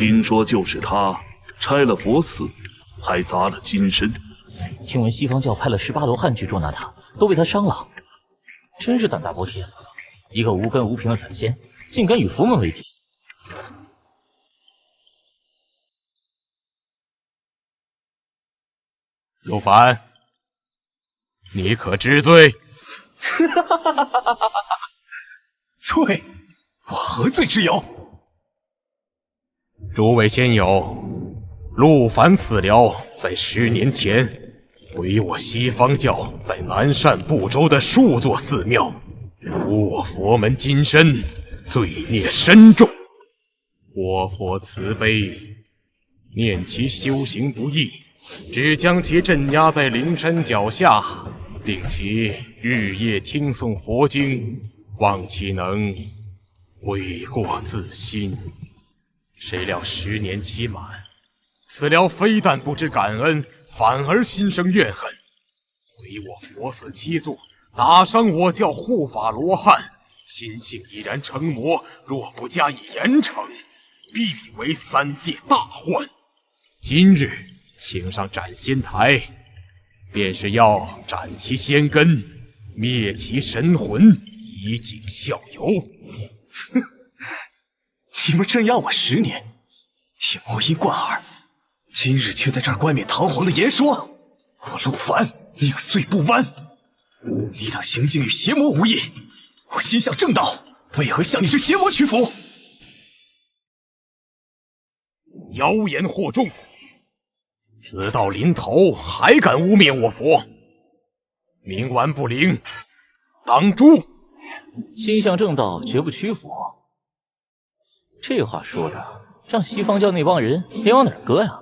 听说就是他拆了佛寺，还砸了金身。听闻西方教派了18罗汉去捉拿他，都被他伤了，真是胆大包天！一个无根无凭的散仙，竟敢与佛门为敌！陆凡，你可知罪？罪？我何罪之有？诸位仙友，陆凡此僚在10年前毁我西方教在南赡部洲的数座寺庙，辱我佛门金身，罪孽深重。我佛慈悲，念其修行不易，只将其镇压在灵山脚下，令其日夜听诵佛经，望其能悔过自新。谁料10年期满，此僚非但不知感恩，反而心生怨恨，毁我佛寺7座，打伤我教护法罗汉，心性已然成魔，若不加以严惩，必为3界大患。今日请上斩仙台，便是要斩其仙根，灭其神魂，以儆效尤。哼！你们镇压我10年，以魔音贯耳，今日却在这儿冠冕堂皇的言说我陆凡宁碎不弯。你等行径与邪魔无异，我心向正道，为何向你这邪魔屈服？妖言惑众，此道临头还敢污蔑我佛，冥顽不灵，当诛！心向正道，绝不屈服。这话说的，让西方教那帮人连往哪儿搁呀？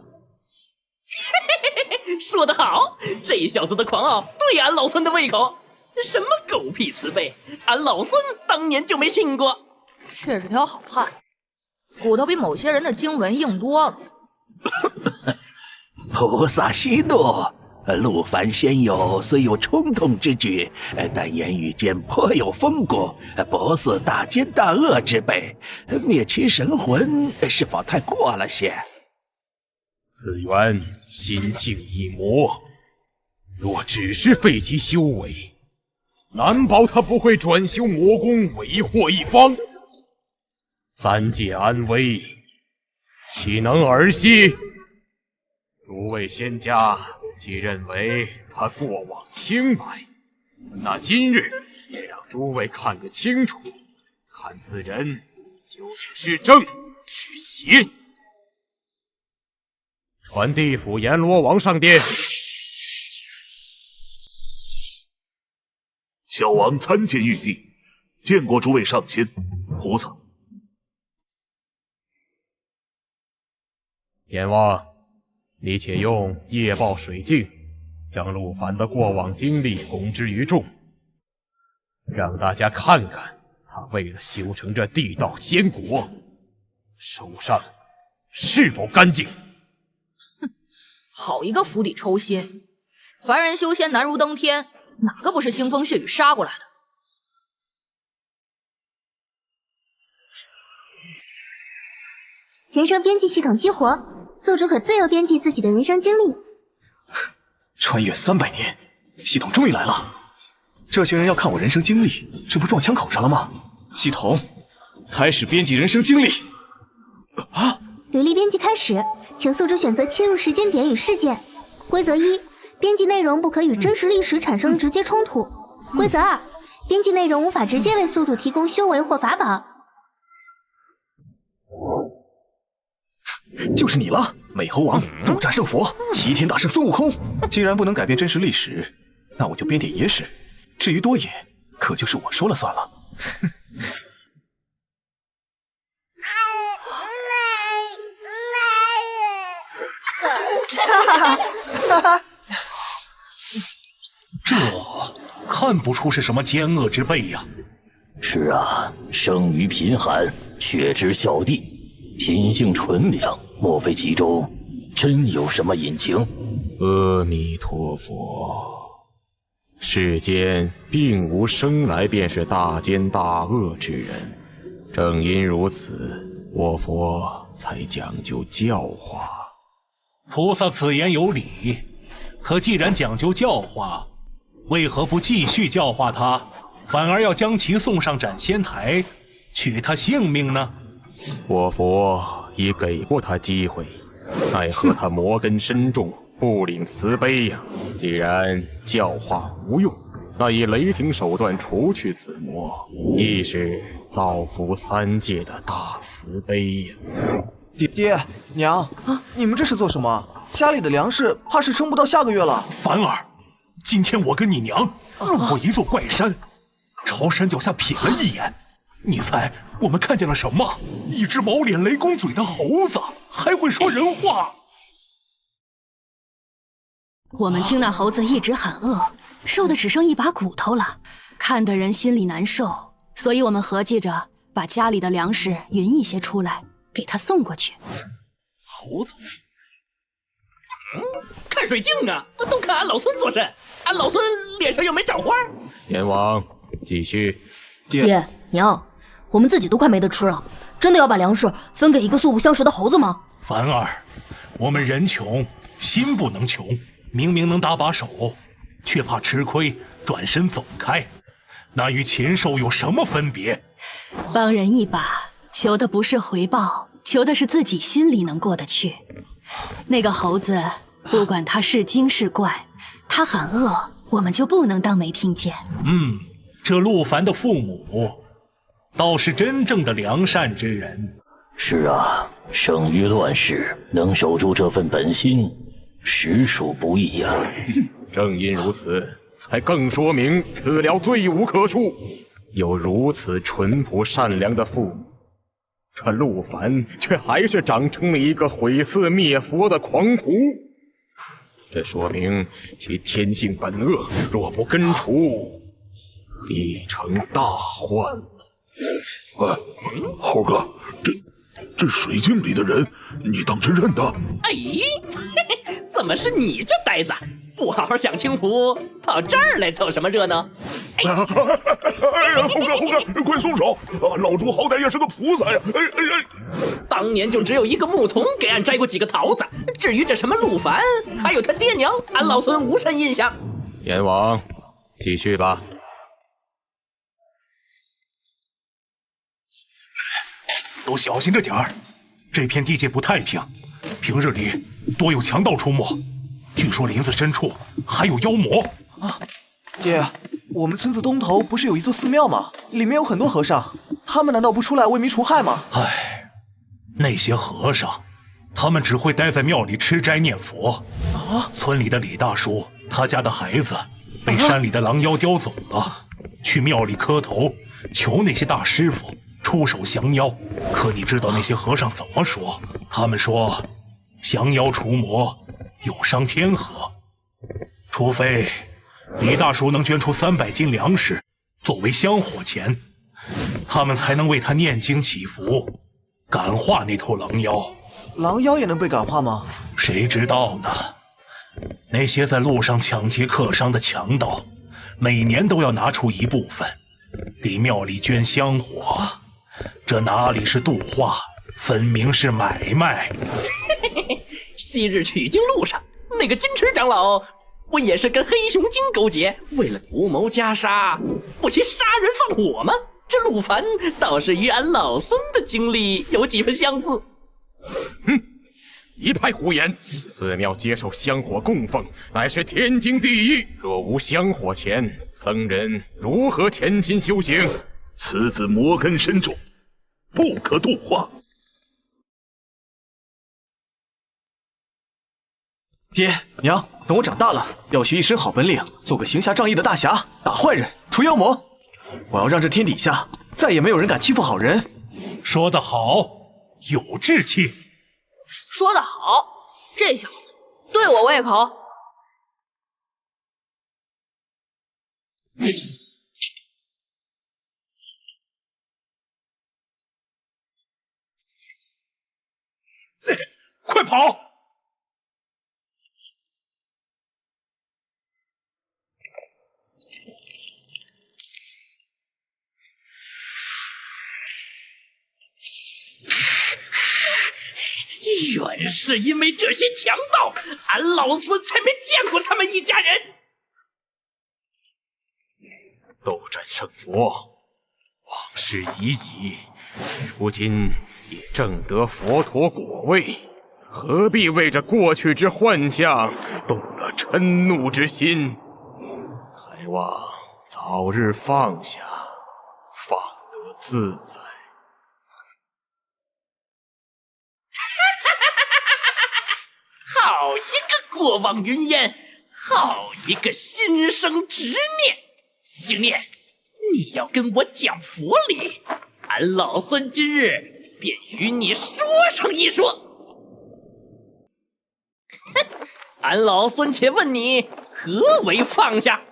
说得好，这小子的狂傲对俺老孙的胃口。什么狗屁慈悲，俺老孙当年就没信过。却是条好汉，骨头比某些人的经文硬多了。菩萨息怒，陆凡仙友虽有冲动之举，但言语间颇有风骨，不似大奸大恶之辈，灭其神魂是否太过了些？此缘心性已魔，若只是废其修为，难保他不会转修魔功，为祸一方。3界安危，岂能儿戏？诸位仙家既认为他过往清白，那今日也让诸位看个清楚，看此人究竟是正是邪。传地府阎罗王上殿。小王参见玉帝，见过诸位上仙菩萨。阎王，你且用夜报水镜将陆凡的过往经历公之于众，让大家看看他为了修成这地道仙果，手上是否干净。哼，好一个釜底抽薪！凡人修仙难如登天，哪个不是腥风血雨杀过来的？人生编辑系统激活，宿主可自由编辑自己的人生经历。穿越300年，系统终于来了。这群人要看我人生经历，这不撞枪口上了吗？系统，开始编辑人生经历。啊！履历编辑开始，请宿主选择切入时间点与事件。规则1：编辑内容不可与真实历史产生直接冲突。规则2：编辑内容无法直接为宿主提供修为或法宝。就是你了，美猴王怒战胜佛，齐天大圣孙悟空。既然不能改变真实历史，那我就编点野史。至于多野，可就是我说了算了。这看不出是什么奸恶之辈呀。是啊，生于贫寒，却知孝弟，品性纯良，莫非其中真有什么隐情？阿弥陀佛，世间并无生来便是大奸大恶之人，正因如此，我佛才讲究教化。菩萨此言有理，可既然讲究教化，为何不继续教化他，反而要将其送上斩仙台，取他性命呢？我佛已给过他机会，奈何他魔根深重，不领慈悲呀。既然教化无用，那以雷霆手段除去此魔，亦是造福三界的大慈悲呀。爹娘啊，你们这是做什么？家里的粮食怕是撑不到下个月了。凡儿，今天我跟你娘路过一座怪山，朝山脚下瞥了一眼，你猜我们看见了什么？一只毛脸雷公嘴的猴子，还会说人话。我们听那猴子一直喊饿，瘦的只剩一把骨头了，看得人心里难受，所以我们合计着把家里的粮食匀一些出来，给他送过去。猴子，看水镜啊，都看俺老孙做甚？俺老孙脸上又没长花。阎王，继续。爹娘，我们自己都快没得吃了，真的要把粮食分给一个素不相识的猴子吗？凡儿，我们人穷，心不能穷。明明能搭把手，却怕吃亏，转身走开，那与禽兽有什么分别？帮人一把，求的不是回报，求的是自己心里能过得去。那个猴子，不管他是精是怪，他喊饿，我们就不能当没听见。这陆凡的父母，倒是真正的良善之人。是啊，生于乱世，能守住这份本心，实属不易呀。正因如此，才更说明此寮罪无可恕。有如此淳朴善良的父母，这陆凡却还是长成了一个毁寺灭佛的狂徒。这说明其天性本恶，若不根除，必成大患。猴哥，这水镜里的人，你当真认得？哎，怎么是你这呆子？不好好享清福，跑这儿来凑什么热闹？哎呀，猴哥，快松手！老猪好歹也是个菩萨呀！当年就只有一个牧童给俺摘过几个桃子，至于这什么陆凡，还有他爹娘，俺老孙无甚印象。阎王，继续吧。都小心着点儿，这片地界不太平，平日里多有强盗出没，据说林子深处还有妖魔啊！爹，我们村子东头不是有一座寺庙吗？里面有很多和尚，他们难道不出来为民除害吗？唉，那些和尚，他们只会待在庙里吃斋念佛。村里的李大叔，他家的孩子被山里的狼妖叼走了，去庙里磕头，求那些大师傅出手降妖。可你知道那些和尚怎么说？他们说，降妖除魔有伤天和，除非李大叔能捐出300斤粮食作为香火钱，他们才能为他念经祈福，感化那头狼妖。狼妖也能被感化吗？谁知道呢？那些在路上抢劫客商的强盗，每年都要拿出一部分给庙里捐香火，这哪里是度化，分明是买卖。昔日取经路上，那个金池长老不也是跟黑熊精勾结，为了图谋袈裟，不惜杀人放火吗？这陆凡倒是与俺老孙的经历有几分相似。哼，一派胡言！寺庙接受香火供奉，乃是天经地义。若无香火钱，僧人如何潜心修行？此子魔根深重，不可度化。爹娘，等我长大了，要学一身好本领，做个行侠仗义的大侠，打坏人，除妖魔。我要让这天底下再也没有人敢欺负好人。说得好，有志气。说得好，这小子对我胃口。快跑！本是因为这些强盗，俺老孙才没见过他们一家人。斗战胜佛，往事已矣，如今已正得佛陀果位，何必为这过去之幻象动了嗔怒之心？还望早日放下，放得自在。好一个过往云烟，好一个心生执念。经念，你要跟我讲佛理，俺老孙今日便与你说上一说。哼，俺老孙且问你，何为放下？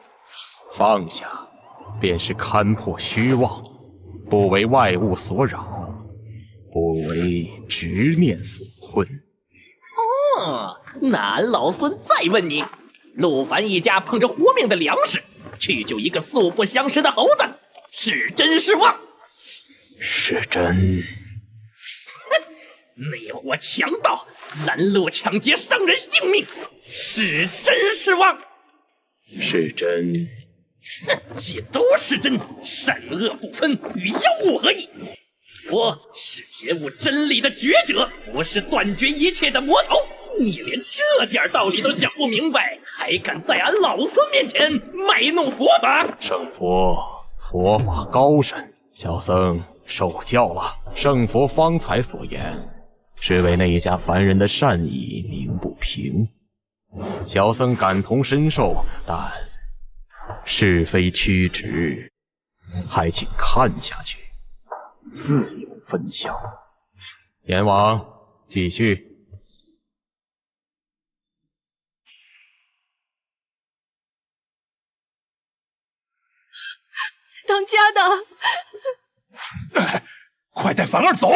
放下，便是看破虚妄，不为外物所扰，不为执念所困。哦，那俺老孙再问你，陆凡一家碰着活命的粮食，去救一个素不相识的猴子，是真是妄？是真。哼，那伙强盗拦路抢劫，伤人性命，是真是妄？是真。哼，既都是真，善恶不分，与妖物何异？我是觉悟真理的觉者，不是断绝一切的魔头。你连这点道理都想不明白，还敢在俺老孙面前卖弄佛法？圣佛，佛法高深，小僧受教了。圣佛方才所言，是为那一家凡人的善意鸣不平，小僧感同身受，但是非曲直，还请看下去，自有分晓。阎王，继续。当家的，快带凡儿走！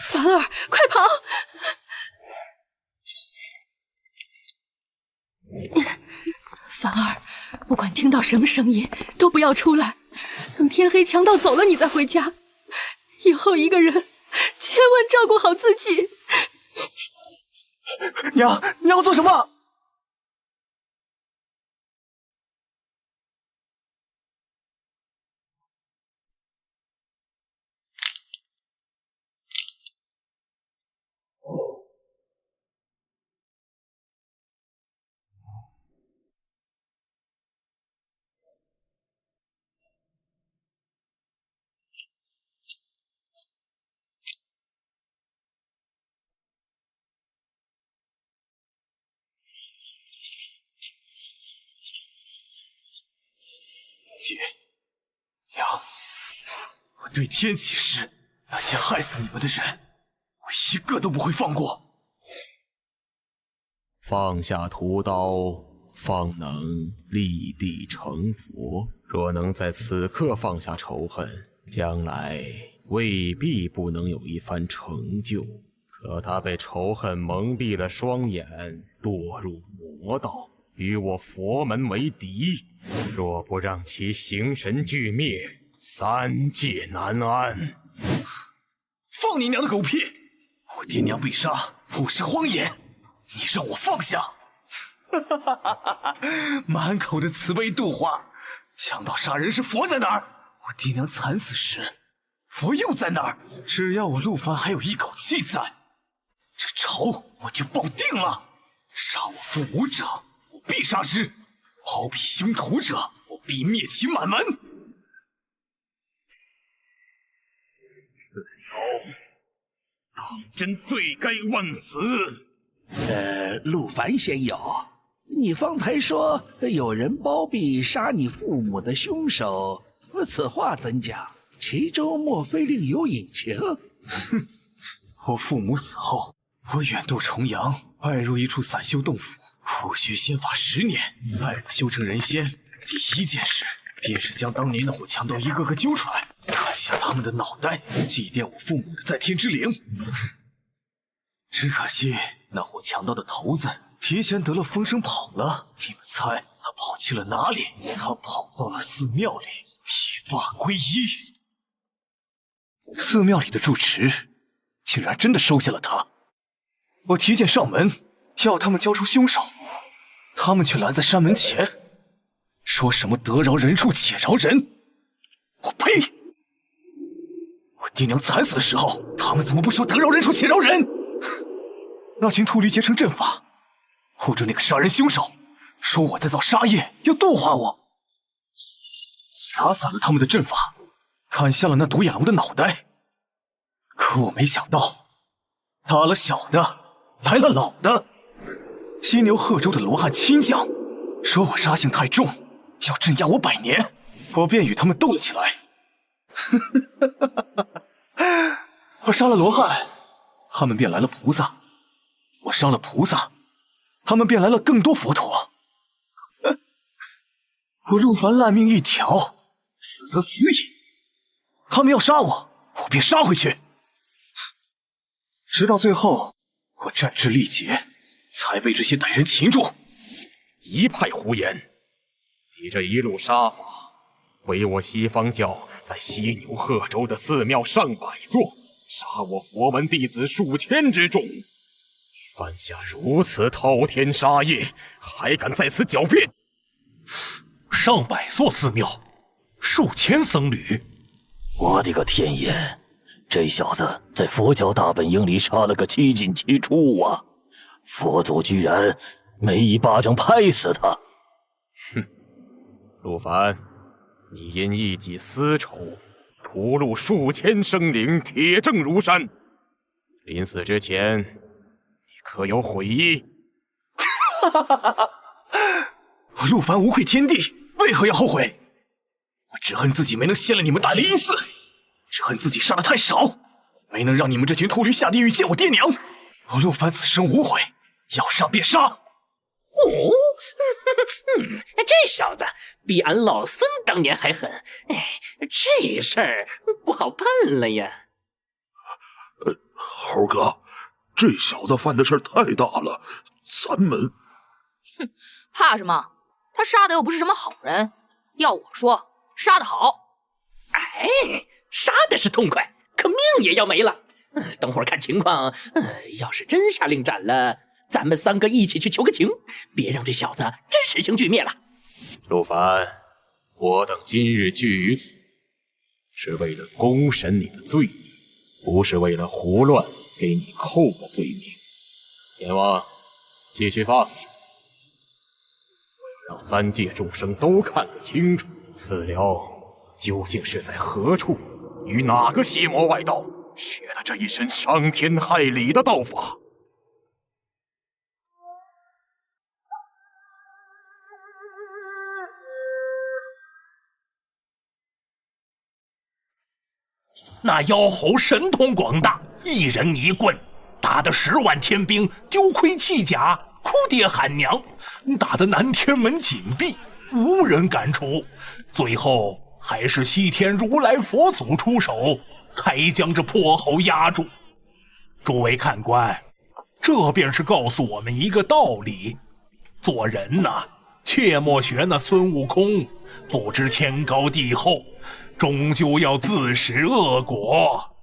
凡儿，快跑！凡儿，不管听到什么声音，都不要出来。等天黑，强盗走了，你再回家。以后一个人，千万照顾好自己。娘，你要做什么？爹，娘，我对天起誓，那些害死你们的人，我一个都不会放过。放下屠刀，方能立地成佛。若能在此刻放下仇恨，将来未必不能有一番成就。可他被仇恨蒙蔽了双眼，堕入魔道，与我佛门为敌。若不让其形神俱灭，三界难安。放你娘的狗屁！我爹娘被杀，不是荒野，你让我放下？满口的慈悲度化，强盗杀人是佛在哪儿？我爹娘惨死时，佛又在哪儿？只要我陆凡还有一口气在，这仇我就报定了。杀我父母者，我必杀之；包庇凶徒者，我必灭其满门。此妖当真罪该万死。陆凡仙友，你方才说有人包庇杀你父母的凶手，此话怎讲？其中莫非另有隐情？哼，我父母死后，我远渡重洋，拜入一处散修洞府，苦学仙法10年，拜了修成人仙。第一件事便是将当年那伙强盗一个个揪出来，砍下他们的脑袋，祭奠我父母的在天之灵。只可惜那伙强盗的头子提前得了风声跑了，你们猜他跑去了哪里？他跑到了寺庙里，剃发皈依。寺庙里的住持竟然真的收下了他。我提剑上门，要他们交出凶手，他们却拦在山门前，说什么得饶人处且饶人。我呸！我爹娘惨死的时候，他们怎么不说得饶人处且饶人？那群秃驴结成阵法，护住那个杀人凶手，说我在造杀业，要度化我。打散了他们的阵法，砍下了那独眼龙的脑袋。可我没想到，打了小的，来了老的。犀牛贺州的罗汉亲将说我杀性太重，要镇压我100年，我便与他们斗了起来。我杀了罗汉，他们便来了菩萨；我伤了菩萨，他们便来了更多佛陀。我陆凡烂命一条，死则死矣。他们要杀我，我便杀回去。直到最后，我战至力竭，才被这些歹人擒住。一派胡言！你这一路杀法，毁我西方教在犀牛贺州的寺庙上百座，杀我佛门弟子数千之众。你犯下如此滔天杀业，还敢在此狡辩？上百座寺庙，数千僧侣，我的个天爷！这小子在佛教大本营里杀了个七进七出啊！佛祖居然没一巴掌拍死他！哼，陆凡，你因一己私仇，屠戮数千生灵，铁证如山。临死之前，你可有悔意？我陆凡无愧天地，为何要后悔？我只恨自己没能掀了你们大雷音寺，只恨自己杀得太少，没能让你们这群秃驴下地狱见我爹娘。我陆凡此生无悔，要杀便杀。哦，这小子比俺老孙当年还狠，这事儿不好办了呀。猴哥，这小子犯的事太大了，咱们……哼，怕什么？他杀的又不是什么好人。要我说，杀得好。哎，杀的是痛快，可命也要没了。等会儿看情况，要是真下令斩了，咱们3个一起去求个情，别让这小子真实性俱灭了。陆凡，我等今日聚于此，是为了公审你的罪孽，不是为了胡乱给你扣个罪名。阎王，继续放。我要让3界众生都看得清楚，此寮究竟是在何处，与哪个邪魔外道学的这一身伤天害理的道法。那妖猴神通广大，一人一棍，打得10万天兵丢盔弃甲，哭爹喊娘，打得南天门紧闭，无人敢出。最后还是西天如来佛祖出手，才将这破猴压住。诸位看官，这便是告诉我们一个道理：做人呐，切莫学那孙悟空，不知天高地厚，终究要自食恶果。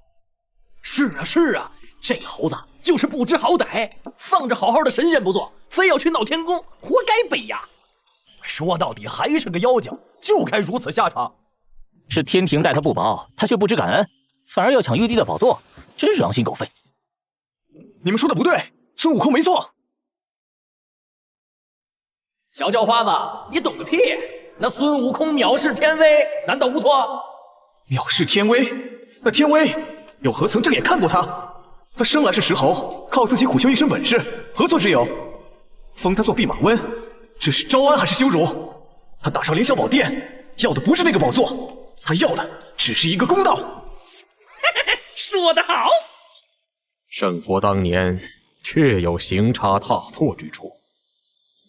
是啊是啊，这猴子就是不知好歹，放着好好的神仙不做，非要去闹天宫，活该被压。说到底还是个妖精，就该如此下场。是天庭待他不薄，他却不知感恩，反而要抢玉帝的宝座，真是狼心狗肺。你们说的不对，孙悟空没错。小叫花子，你懂个屁！那孙悟空藐视天威，难道无错？藐视天威？那天威又何曾正眼看过他？他生来是石猴，靠自己苦修一身本事，何错之有？封他做弼马温，这是招安还是羞辱？他打上凌霄宝殿，要的不是那个宝座，他要的只是一个公道。说得好。圣佛当年确有行差踏错之处，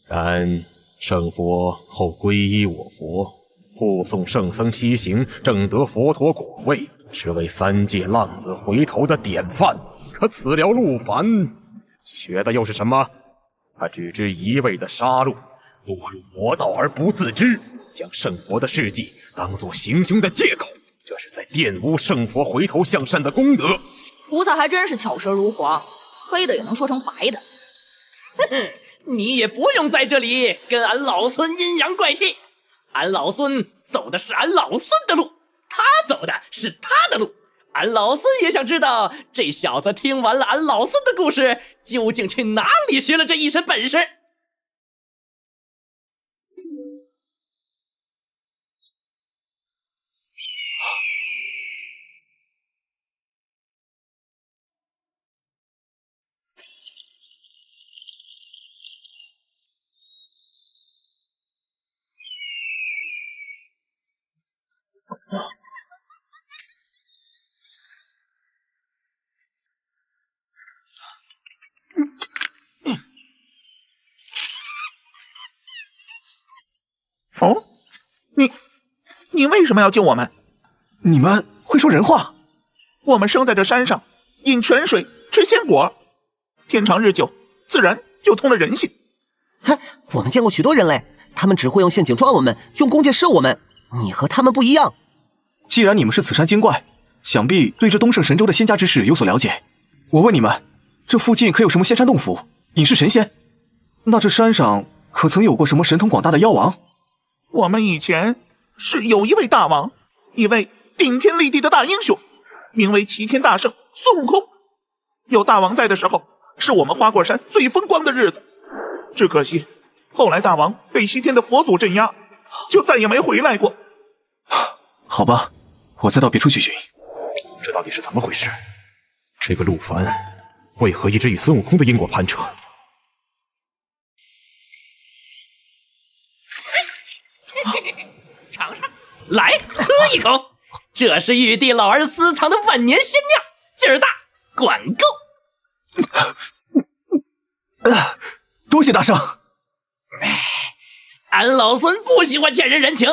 然圣佛后皈依我佛，护送圣僧西行，正得佛陀果位，是为3界浪子回头的典范。可此寮陆凡学的又是什么？他只知一味的杀戮，堕入魔道而不自知，将圣佛的事迹当作行凶的借口，这是在玷污圣佛回头向善的功德。菩萨还真是巧舌如簧，黑的也能说成白的。哼哼，你也不用在这里跟俺老孙阴阳怪气。俺老孙走的是俺老孙的路，他走的是他的路。俺老孙也想知道，这小子听完了俺老孙的故事，究竟去哪里学了这一身本事？哦，你为什么要救我们？你们会说人话？我们生在这山上，饮泉水，吃鲜果，天长日久，自然就通了人性。嗨，我们见过许多人类，他们只会用陷阱抓我们，用弓箭射我们。你和他们不一样。既然你们是此山精怪，想必对这东胜神州的仙家之事有所了解。我问你们，这附近可有什么仙山洞府，隐世神仙？那这山上可曾有过什么神通广大的妖王？我们以前是有一位大王，一位顶天立地的大英雄，名为齐天大圣孙悟空。有大王在的时候，是我们花果山最风光的日子。只可惜，后来大王被西天的佛祖镇压，就再也没回来过。好吧，我再到别处去寻。这到底是怎么回事？这个陆凡为何一直与孙悟空的因果攀扯？尝尝，来喝一口，这是玉帝老儿私藏的万年仙酿，劲儿大，管够。多谢大圣。俺老孙不喜欢欠人人情，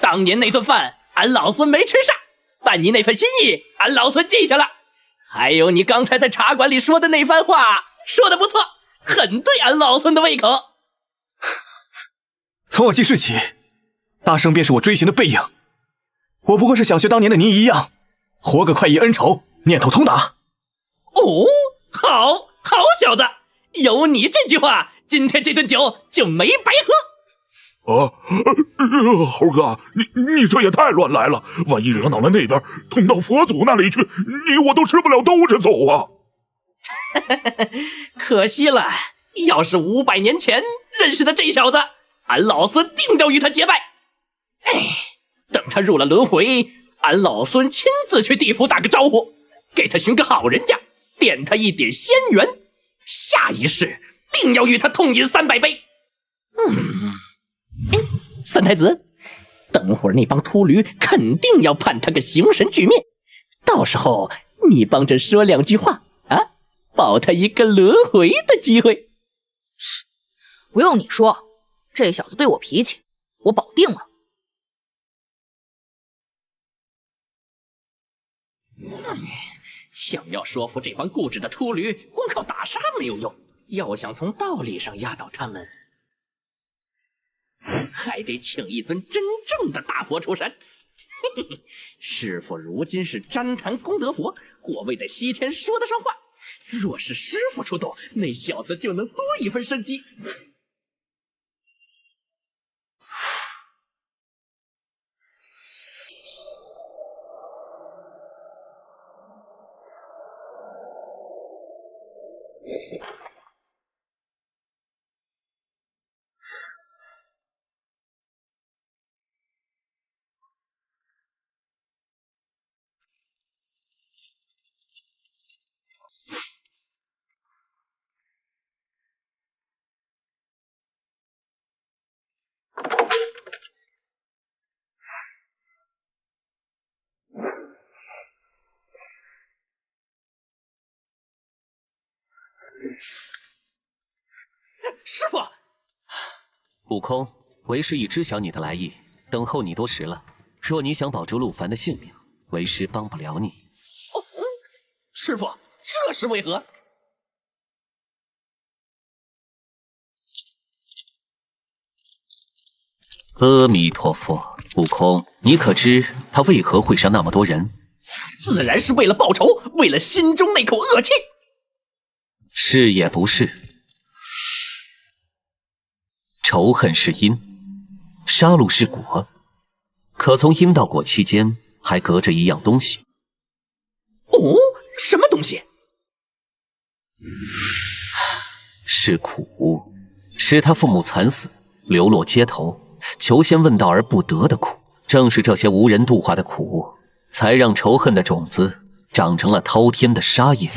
当年那顿饭俺老孙没吃上，但你那份心意俺老孙记下了。还有你刚才在茶馆里说的那番话，说的不错，很对俺老孙的胃口。从我记事起，大圣便是我追寻的背影。我不过是想学当年的您一样，活个快意恩仇，念头通达。哦，好小子，有你这句话，今天这顿酒就没白喝。猴哥，你这也太乱来了！万一惹恼了那边，捅到佛祖那里去，你我都吃不了兜着走啊！可惜了，要是500年前认识的这小子，俺老孙定要与他结拜。等他入了轮回，俺老孙亲自去地府打个招呼，给他寻个好人家，点他一点仙缘，下一世定要与他痛饮300杯。三太子，等会儿那帮秃驴肯定要判他个形神俱灭，到时候你帮着说2句话啊，保他一个轮回的机会。不用你说，这小子对我脾气，我保定了。想要说服这帮固执的秃驴，光靠打杀没有用，要想从道理上压倒他们，还得请一尊真正的大佛出山。师傅如今是旃檀功德佛，果未在西天说得上话。若是师傅出动，那小子就能多一份生机。师傅，悟空，为师已知晓你的来意，等候你多时了。若你想保住陆凡的性命，为师帮不了你。师傅，这是为何？阿弥陀佛。悟空，你可知他为何会杀那么多人？自然是为了报仇，为了心中那口恶气。是也不是？仇恨是因，杀戮是果，可从因到果期间还隔着一样东西。哦，什么东西？是苦，是他父母惨死，流落街头，求仙问道而不得的苦。正是这些无人度化的苦，才让仇恨的种子长成了滔天的杀业。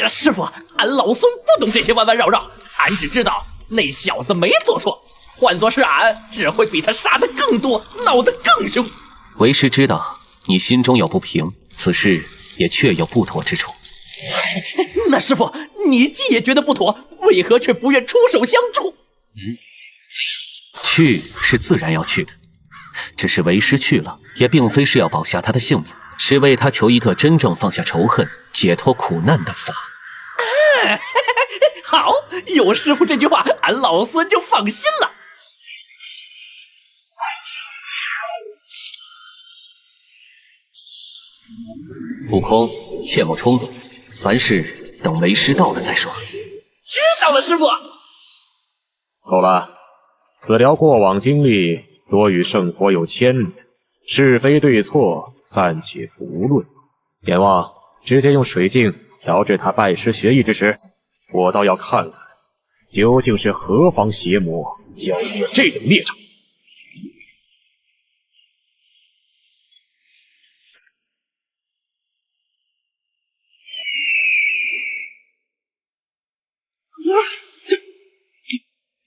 师傅，俺老孙不懂这些弯弯绕绕，俺只知道那小子没做错，换作是俺，只会比他杀得更多，闹得更凶。为师知道你心中有不平，此事也确有不妥之处。那师傅，你既也觉得不妥，为何却不愿出手相助？去是自然要去的，只是为师去了，也并非是要保下他的性命，是为他求一个真正放下仇恨、解脱苦难的法。好，有师傅这句话，俺老孙就放心了。悟空，切莫冲动，凡事等为师到了再说。知道了，师傅。够了，此聊过往经历，多与圣佛有牵连，是非对错暂且不论。阎王，直接用水镜调制他拜师学艺之时，我倒要看看，究竟是何方邪魔教我这等孽障。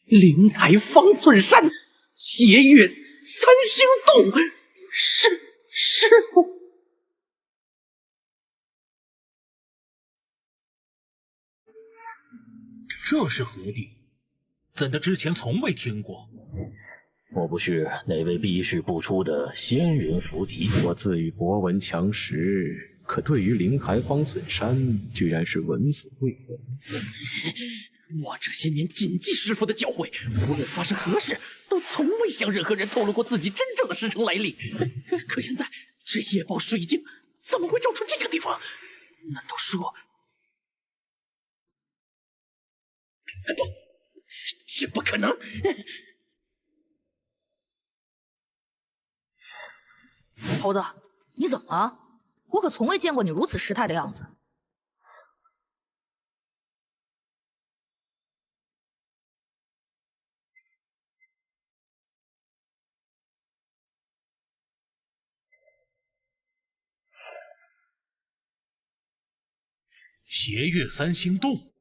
灵台方寸山，斜月三星洞，师傅。这是何地？怎的之前从未听过？莫不是那位避世不出的仙人伏敌？我自诩博闻强识，可对于灵台方寸山，居然是闻所未闻。我这些年谨记师傅的教诲，无论发生何事，都从未向任何人透露过自己真正的师承来历。可现在这夜报水晶怎么会照出这个地方？难道说……这不可能！猴子，你怎么了？我可从未见过你如此失态的样子。斜月三星洞，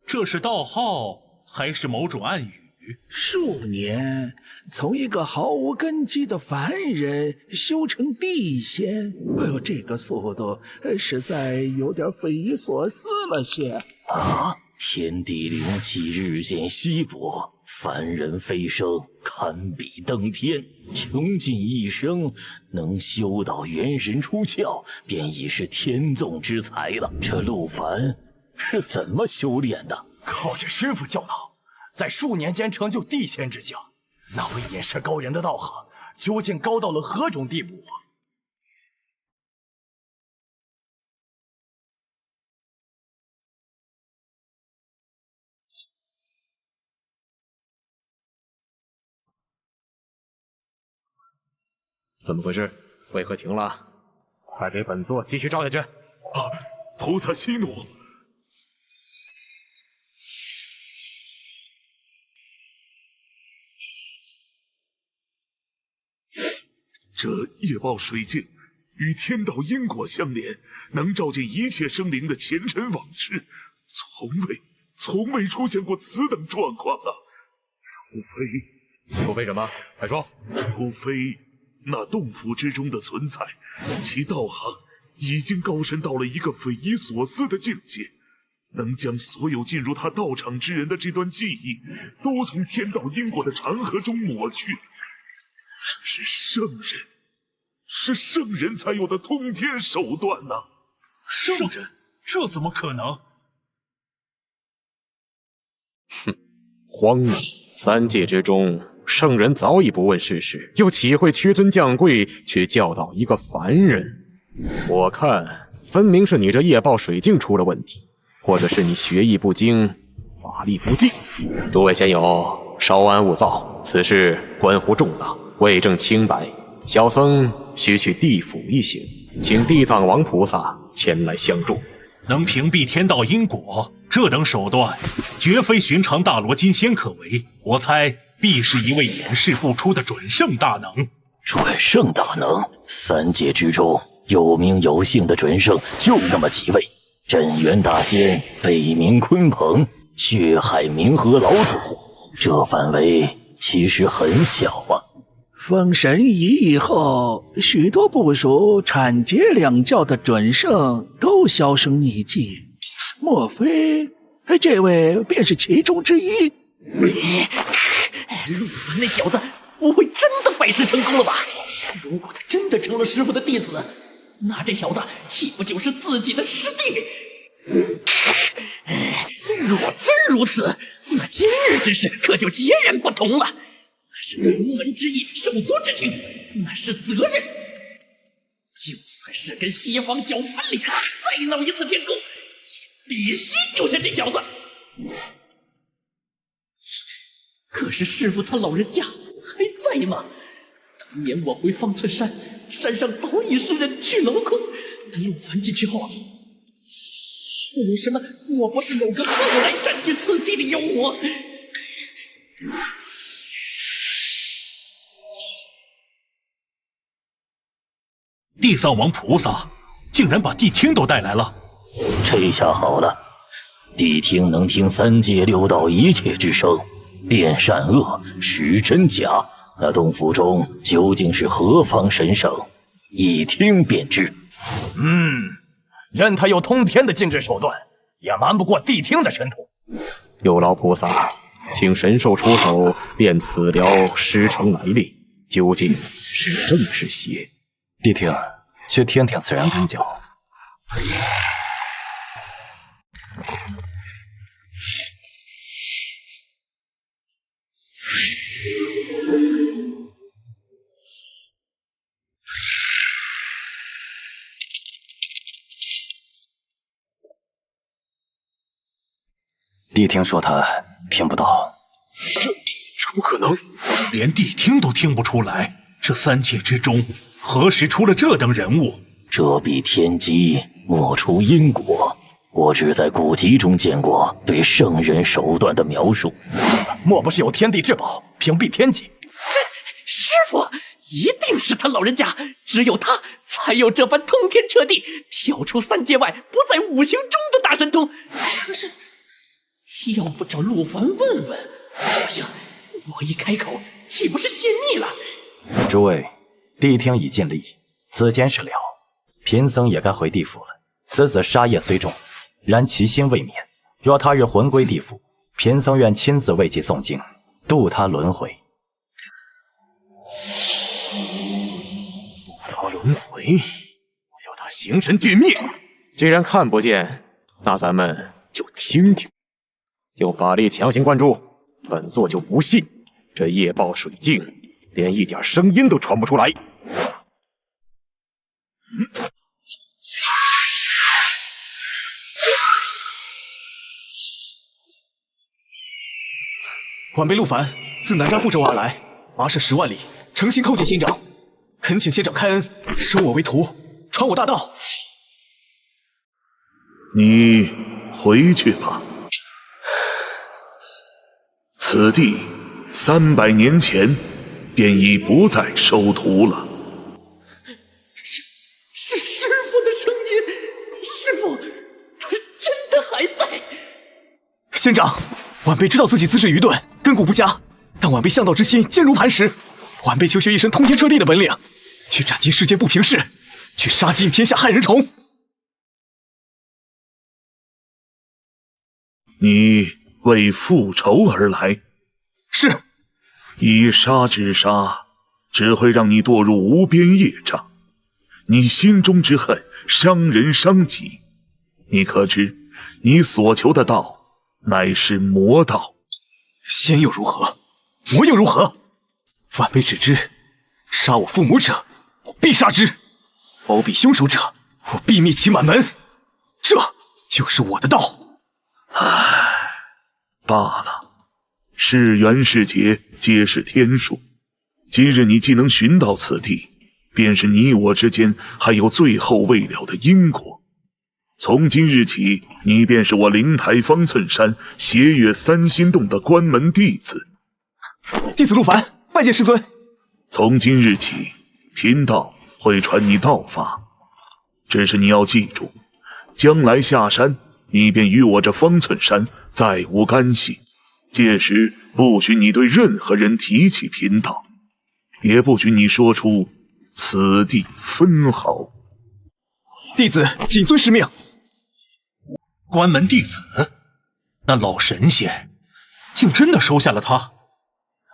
这是道号还是某种暗语？数年，从一个毫无根基的凡人修成地仙，哎呦，这个速度实在有点匪夷所思了些。啊！天地灵气日渐稀薄，凡人飞升堪比登天，穷尽一生能修到元神出窍，便已是天纵之才了。这陆凡是怎么修炼的？靠着师傅教导，在数年间成就地仙之境。那位眼识高人的道行，究竟高到了何种地步啊？怎么回事？为何停了？快给本座继续照下去！菩萨息怒。这夜报水镜与天道因果相连，能照见一切生灵的前尘往事，从未出现过此等状况啊！除非什么？快说！除非那洞府之中的存在，其道行已经高深到了一个匪夷所思的境界，能将所有进入他道场之人的这段记忆，都从天道因果的长河中抹去。是圣人才有的通天手段呐！圣人？这怎么可能？哼，荒谬！三界之中，圣人早已不问世事，又岂会屈尊降贵，去教导一个凡人？我看，分明是你这夜报水镜出了问题，或者是你学艺不精，法力不济。诸位仙友，稍安勿躁，此事关乎重大，为证清白，小僧须去地府一行，请地藏王菩萨前来相助。能屏蔽天道因果，这等手段绝非寻常大罗金仙可为。我猜必是一位掩饰不出的准圣大能。准圣大能，3界之中有名有姓的准圣就那么几位：镇元大仙、北冥鲲鹏、血海冥河老祖。这范围其实很小啊。封神仪以后，许多部属阐解两教的准圣都销声匿迹，莫非这位便是其中之一？陆凡那小子不会真的拜师成功了吧？如果他真的成了师傅的弟子，那这小子岂不就是自己的师弟？若真如此，那今日之事可就截然不同了。那是同门之义，手足之情，那是责任。就算是跟西方教翻脸，再闹一次天宫，也必须救下这小子。可是师傅他老人家还在吗？当年我回方寸山，山上早已是人去楼空。等陆凡进去后，为什么我不是有个后来占据此地的妖魔？地藏王菩萨竟然把谛听都带来了，这下好了，谛听能听3界6道一切之声，辨善恶，识真假。那洞府中究竟是何方神圣，一听便知。任他有通天的禁制手段，也瞒不过谛听的神通。有劳菩萨，请神兽出手，辨此疗师承来历，究竟是正是邪？谛听，去听听此人跟脚。谛听说他听不到，这不可能，连谛听都听不出来。这3界之中，何时出了这等人物？这比天机莫出因果。我只在古籍中见过对圣人手段的描述。莫不是有天地至宝屏蔽天机？师傅，一定是他老人家，只有他才有这般通天彻地、跳出3界外、不在5行中的大神通。可是，要不找陆凡问问？不行，我一开口，岂不是泄密了？诸位，谛听已尽力，此间事了，贫僧也该回地府了。此子杀业虽重，然其心未泯。若他日魂归地府，贫僧愿亲自为其诵经，渡他轮回。渡他轮回，我要他形神俱灭。既然看不见，那咱们就听听。用法力强行灌注，本座就不信这夜报水镜连一点声音都传不出来。晚辈陆凡自南瞻部洲而来，跋涉10万里，诚心叩见仙长，恳请仙长开恩，收我为徒，传我大道。你回去吧。此地300年前便已不再收徒了。是师父的声音，师父，他真的还在。仙长，晚辈知道自己资质愚钝，根骨不佳，但晚辈向道之心坚如磐石。晚辈求学一身通天彻地的本领，去斩尽世间不平事，去杀尽天下害人虫。你为复仇而来？是。以杀之杀，只会让你堕入无边业障。你心中之恨伤人伤己，你可知你所求的道乃是魔道？仙又如何？魔又如何？晚辈只知，杀我父母者，我必杀之；包庇凶手者，我必灭其满门。这就是我的道。唉，罢了，是缘是劫，皆是天数。今日你既能寻到此地，便是你我之间还有最后未了的因果。从今日起，你便是我灵台方寸山斜月三星洞的关门弟子。弟子陆凡，拜见师尊。从今日起，贫道会传你道法，只是你要记住，将来下山，你便与我这方寸山再无干系。届时不许你对任何人提起贫道，也不许你说出此地分毫。弟子谨遵师命。关门弟子，那老神仙竟真的收下了他，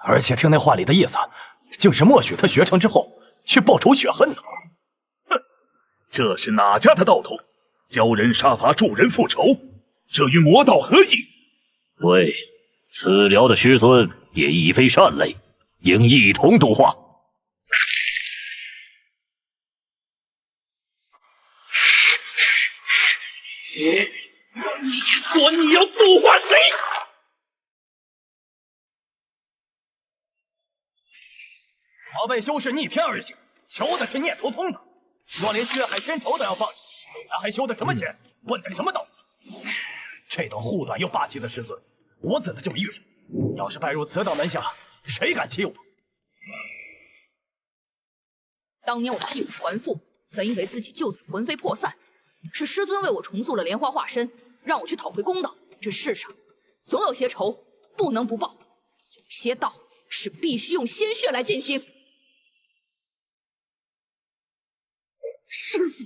而且听那话里的意思，竟是默许他学成之后去报仇雪恨呢。哼，这是哪家的道统？教人杀伐，助人复仇，这与魔道何异？对，此寮的师尊也亦非善类，应一同度化。你说你要度化谁？我辈修士逆天而行，求的是念头通的。若连血海深仇都要放弃，咱还修的什么仙？问的什么道？这等护短又霸气的师尊，我怎的就遇上？要是拜入此等门下，谁敢欺我？当年我替我还父，本以为自己就此魂飞魄散，是师尊为我重塑了莲花化身，让我去讨回公道。这世上总有些仇不能不报，有些道是必须用鲜血来践行。师父，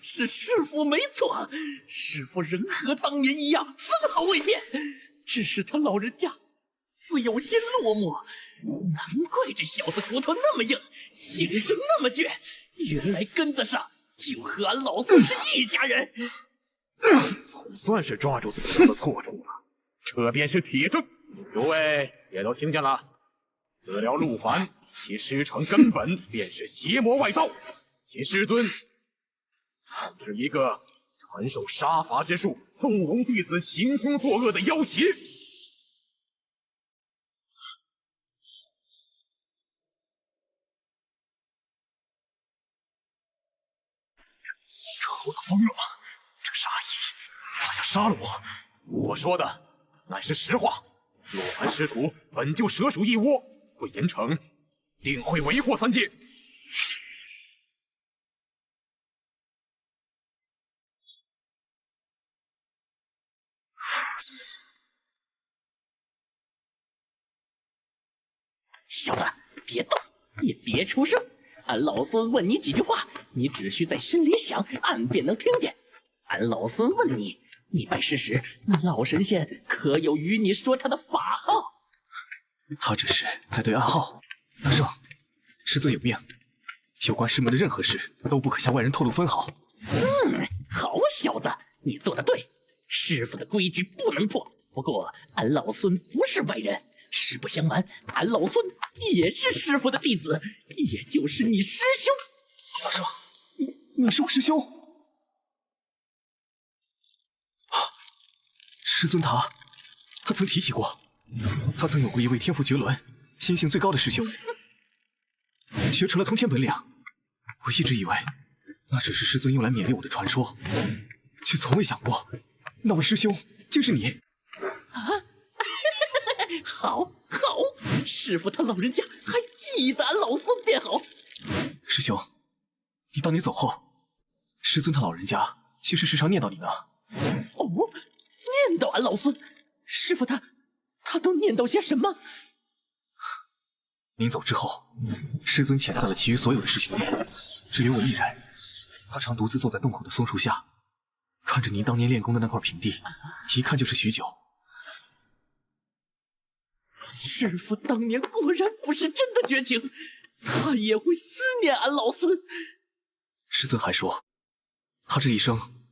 是师父没错，师父仍和当年一样，分毫未变。只是他老人家似有些落寞，难怪这小子骨头那么硬，性子那么倔，原来根子上就和俺老孙是一家人。总算是抓住此人的错处了，这便是铁证。诸位也都听见了，此寮陆凡，其师承根本便是邪魔外道，其师尊是一个传授杀伐之术、纵容弟子行凶作恶的妖邪。这猴子疯了吗？这杀意，他想杀了我。我说的乃是实话。陆凡师徒本就蛇鼠一窝，会严惩，定会为祸三界。小子，别动，也别出声。俺老孙问你几句话，你只需在心里想，俺便能听见。俺老孙问你，你拜师时，那老神仙可有与你说他的法号？他只是在对暗号。大圣，师尊有命，有关师门的任何事都不可向外人透露分毫。好小子，你做得对，师傅的规矩不能破。不过俺老孙不是外人，实不相瞒，俺老孙也是师傅的弟子，也就是你师兄。大圣，你是我师兄？师尊他曾提起过，他曾有过一位天赋绝伦、心性最高的师兄，学成了通天本领。我一直以为那只是师尊用来勉励我的传说，却从未想过那位师兄竟是你。好，师傅他老人家还记得俺老孙便好。师兄，你当年走后，师尊他老人家其实时常念叨你呢。哦，念叨俺老孙，师傅他都念叨些什么？您走之后，师尊遣散了其余所有的师兄弟，只留我一人。他常独自坐在洞口的松树下，看着您当年练功的那块平地，一看就是许久。师傅当年果然不是真的绝情，他也会思念俺老孙。师尊还说，他这一生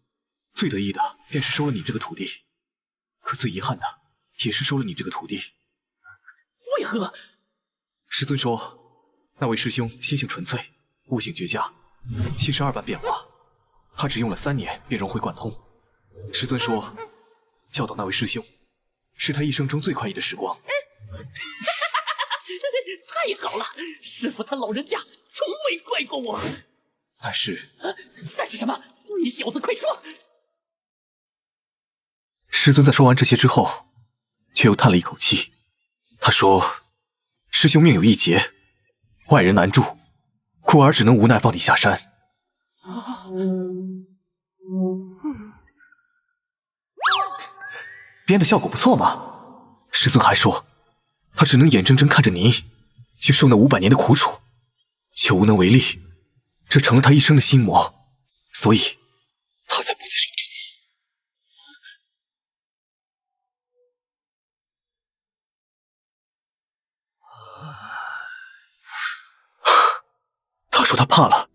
最得意的便是收了你这个徒弟，可最遗憾的也是收了你这个徒弟。为何？师尊说，那位师兄心性纯粹，悟性绝佳，72般变化，他只用了3年便融会贯通。师尊说，教导那位师兄，是他一生中最快意的时光。太好了，师傅他老人家从未怪过我。但是什么？你小子快说！师尊在说完这些之后，却又叹了一口气。他说：“师兄命有一劫，外人难助，故儿只能无奈放你下山。”编的效果不错嘛。师尊还说，他只能眼睁睁看着您去受那500年的苦楚，却无能为力，这成了他一生的心魔，所以他才不再受苦。他说他怕了，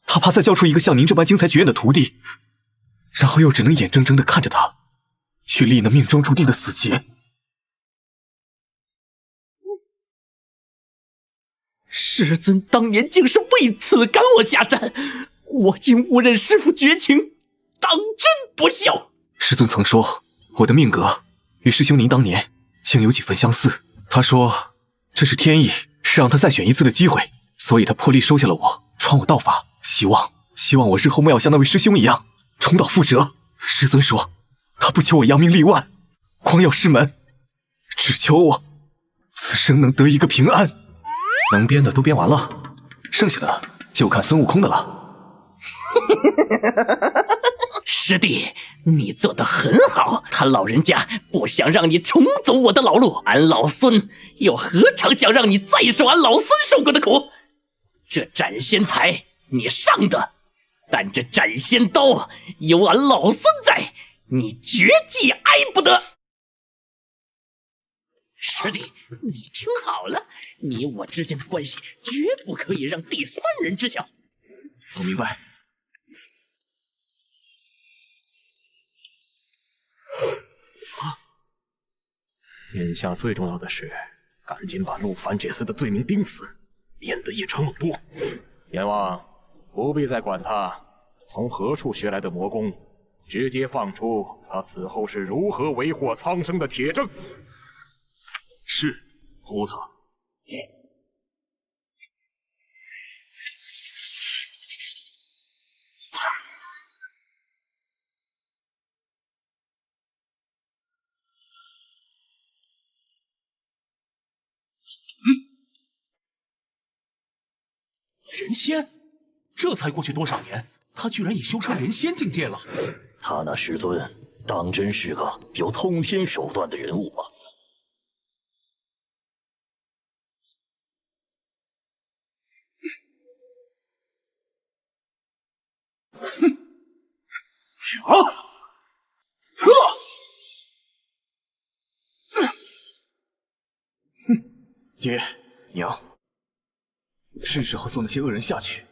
他怕再教出一个像您这般精彩绝艳的徒弟，然后又只能眼睁睁地看着他去历那命中注定的死劫。师尊当年竟是为此赶我下山，我竟误认师父绝情，当真不孝。师尊曾说，我的命格与师兄您当年竟有几分相似。他说这是天意，是让他再选一次的机会，所以他破例收下了我，传我道法，希望我日后莫要像那位师兄一样重蹈覆辙。师尊说，他不求我扬名立万，光耀师门，只求我此生能得一个平安。能编的都编完了，剩下的就看孙悟空的了。师弟，你做得很好，他老人家不想让你重走我的老路，俺老孙又何尝想让你再受俺老孙受过的苦？这斩仙台你上得，但这斩仙刀有俺老孙在，你绝技挨不得。师弟，你听好了，你我之间的关系绝不可以让第3人知晓。我明白。眼下最重要的是，赶紧把陆凡这厮的罪名钉死，免得夜长梦多。阎王不必再管他从何处学来的魔功，直接放出他此后是如何为祸苍生的铁证。是，菩萨。人仙，这才过去多少年，他居然已修成人仙境界了。他那师尊当真是个有通天手段的人物吗？爹娘，是时候送那些恶人下去，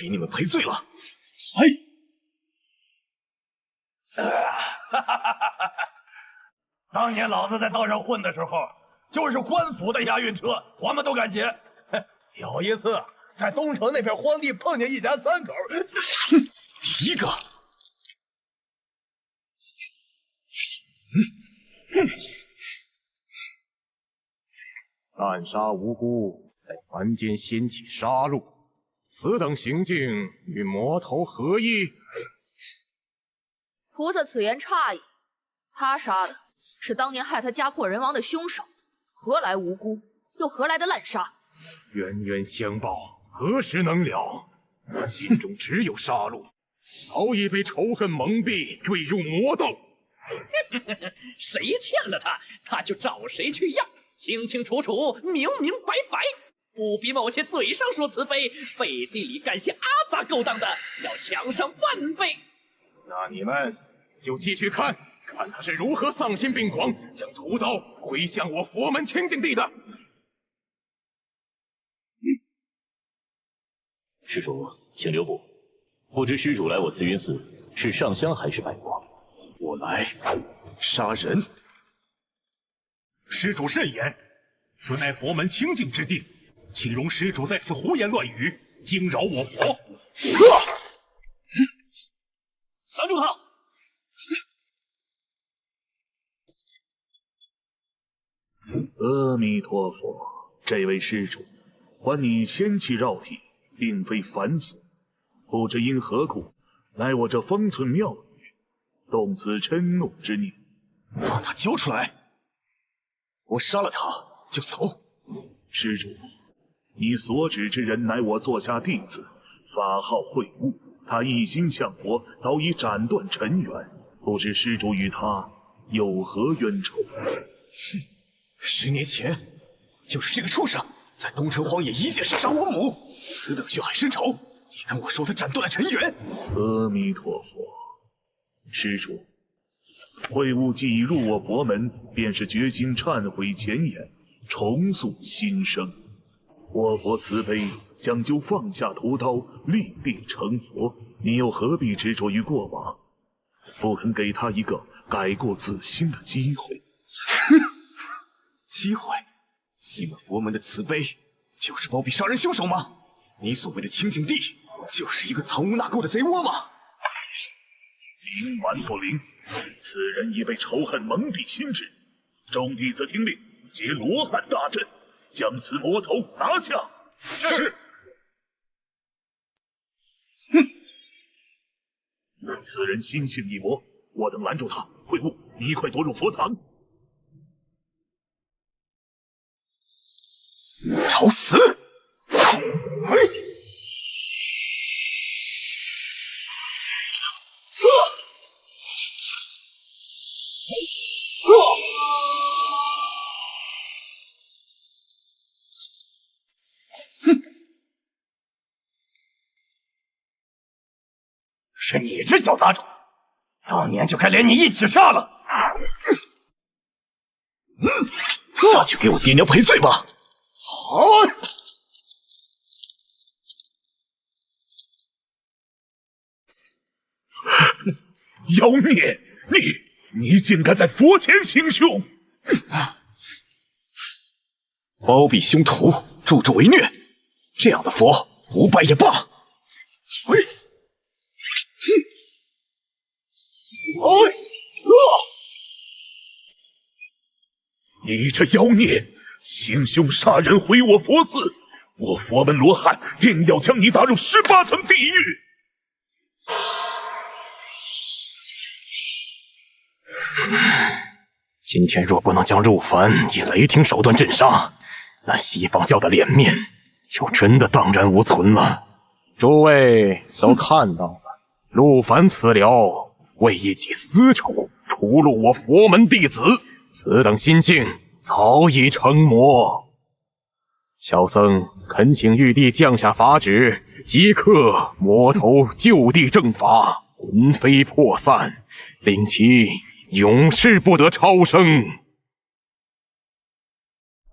给你们赔罪了。当年老子在道上混的时候，就是官府的押运车，我们都敢劫。有一次在东城那片荒地碰见一家3口，第一个，滥杀无辜，在凡间掀起杀戮，此等行径与魔头何异？菩萨此言差矣，他杀的是当年害他家破人亡的凶手，何来无辜，又何来的滥杀？冤冤相报，何时能了？他心中只有杀戮，早已被仇恨蒙蔽，坠入魔道。谁欠了他，他就找谁去要，清清楚楚，明明白白，不比某些嘴上说慈悲，背地里干些阿杂勾当的要强上万倍。那你们就继续看他是如何丧心病狂，将屠刀挥向我佛门清净地的。施主，请留步。不知施主来我慈云寺是上香还是拜佛？我来杀人。施主慎言，此乃佛门清净之地，岂容施主在此胡言乱语，惊扰我佛！拦住他！阿弥陀佛，这位施主，还你仙气绕体，并非凡死，不知因何故来我这方寸庙宇，动此嗔怒之念。把他交出来！我杀了他就走。施主，你所指之人乃我座下弟子，法号慧悟，他一心向佛，早已斩断尘缘，不知施主与他有何冤仇？哼，10年前，就是这个畜生在东城荒野一箭射杀我母，此等血海深仇，你跟我说他斩断了尘缘？阿弥陀佛，施主，慧悟既已入我佛门，便是决心忏悔前言，重塑新生。我佛慈悲，将就放下屠刀，立地成佛。你又何必执着于过往，不肯给他一个改过自新的机会？机会？你们佛门的慈悲，就是包庇杀人凶手吗？你所谓的清净地，就是一个藏污纳垢的贼窝吗？冥顽不灵，此人已被仇恨蒙蔽心智。众弟子听令，结罗汉大阵，将此魔头拿下。是。哼！此人心性异魔，我等拦住他。慧悟，你快躲入佛堂。找死！是你这小杂种，当年就该连你一起杀了！下去给我爹娘赔罪吧！好！妖孽，你竟敢在佛前行凶！包庇凶徒，助纣为虐，这样的佛不拜也罢。你这妖孽，行凶杀人，毁我佛寺，我佛门罗汉定要将你打入18层地狱！今天若不能将陆凡以雷霆手段镇杀，那西方教的脸面就真的荡然无存了。诸位都看到了，陆凡此僚为一己私仇，屠戮我佛门弟子，此等心性早已成魔。小僧恳请玉帝降下法旨，即刻魔头就地正法，魂飞魄散，令其永世不得超生。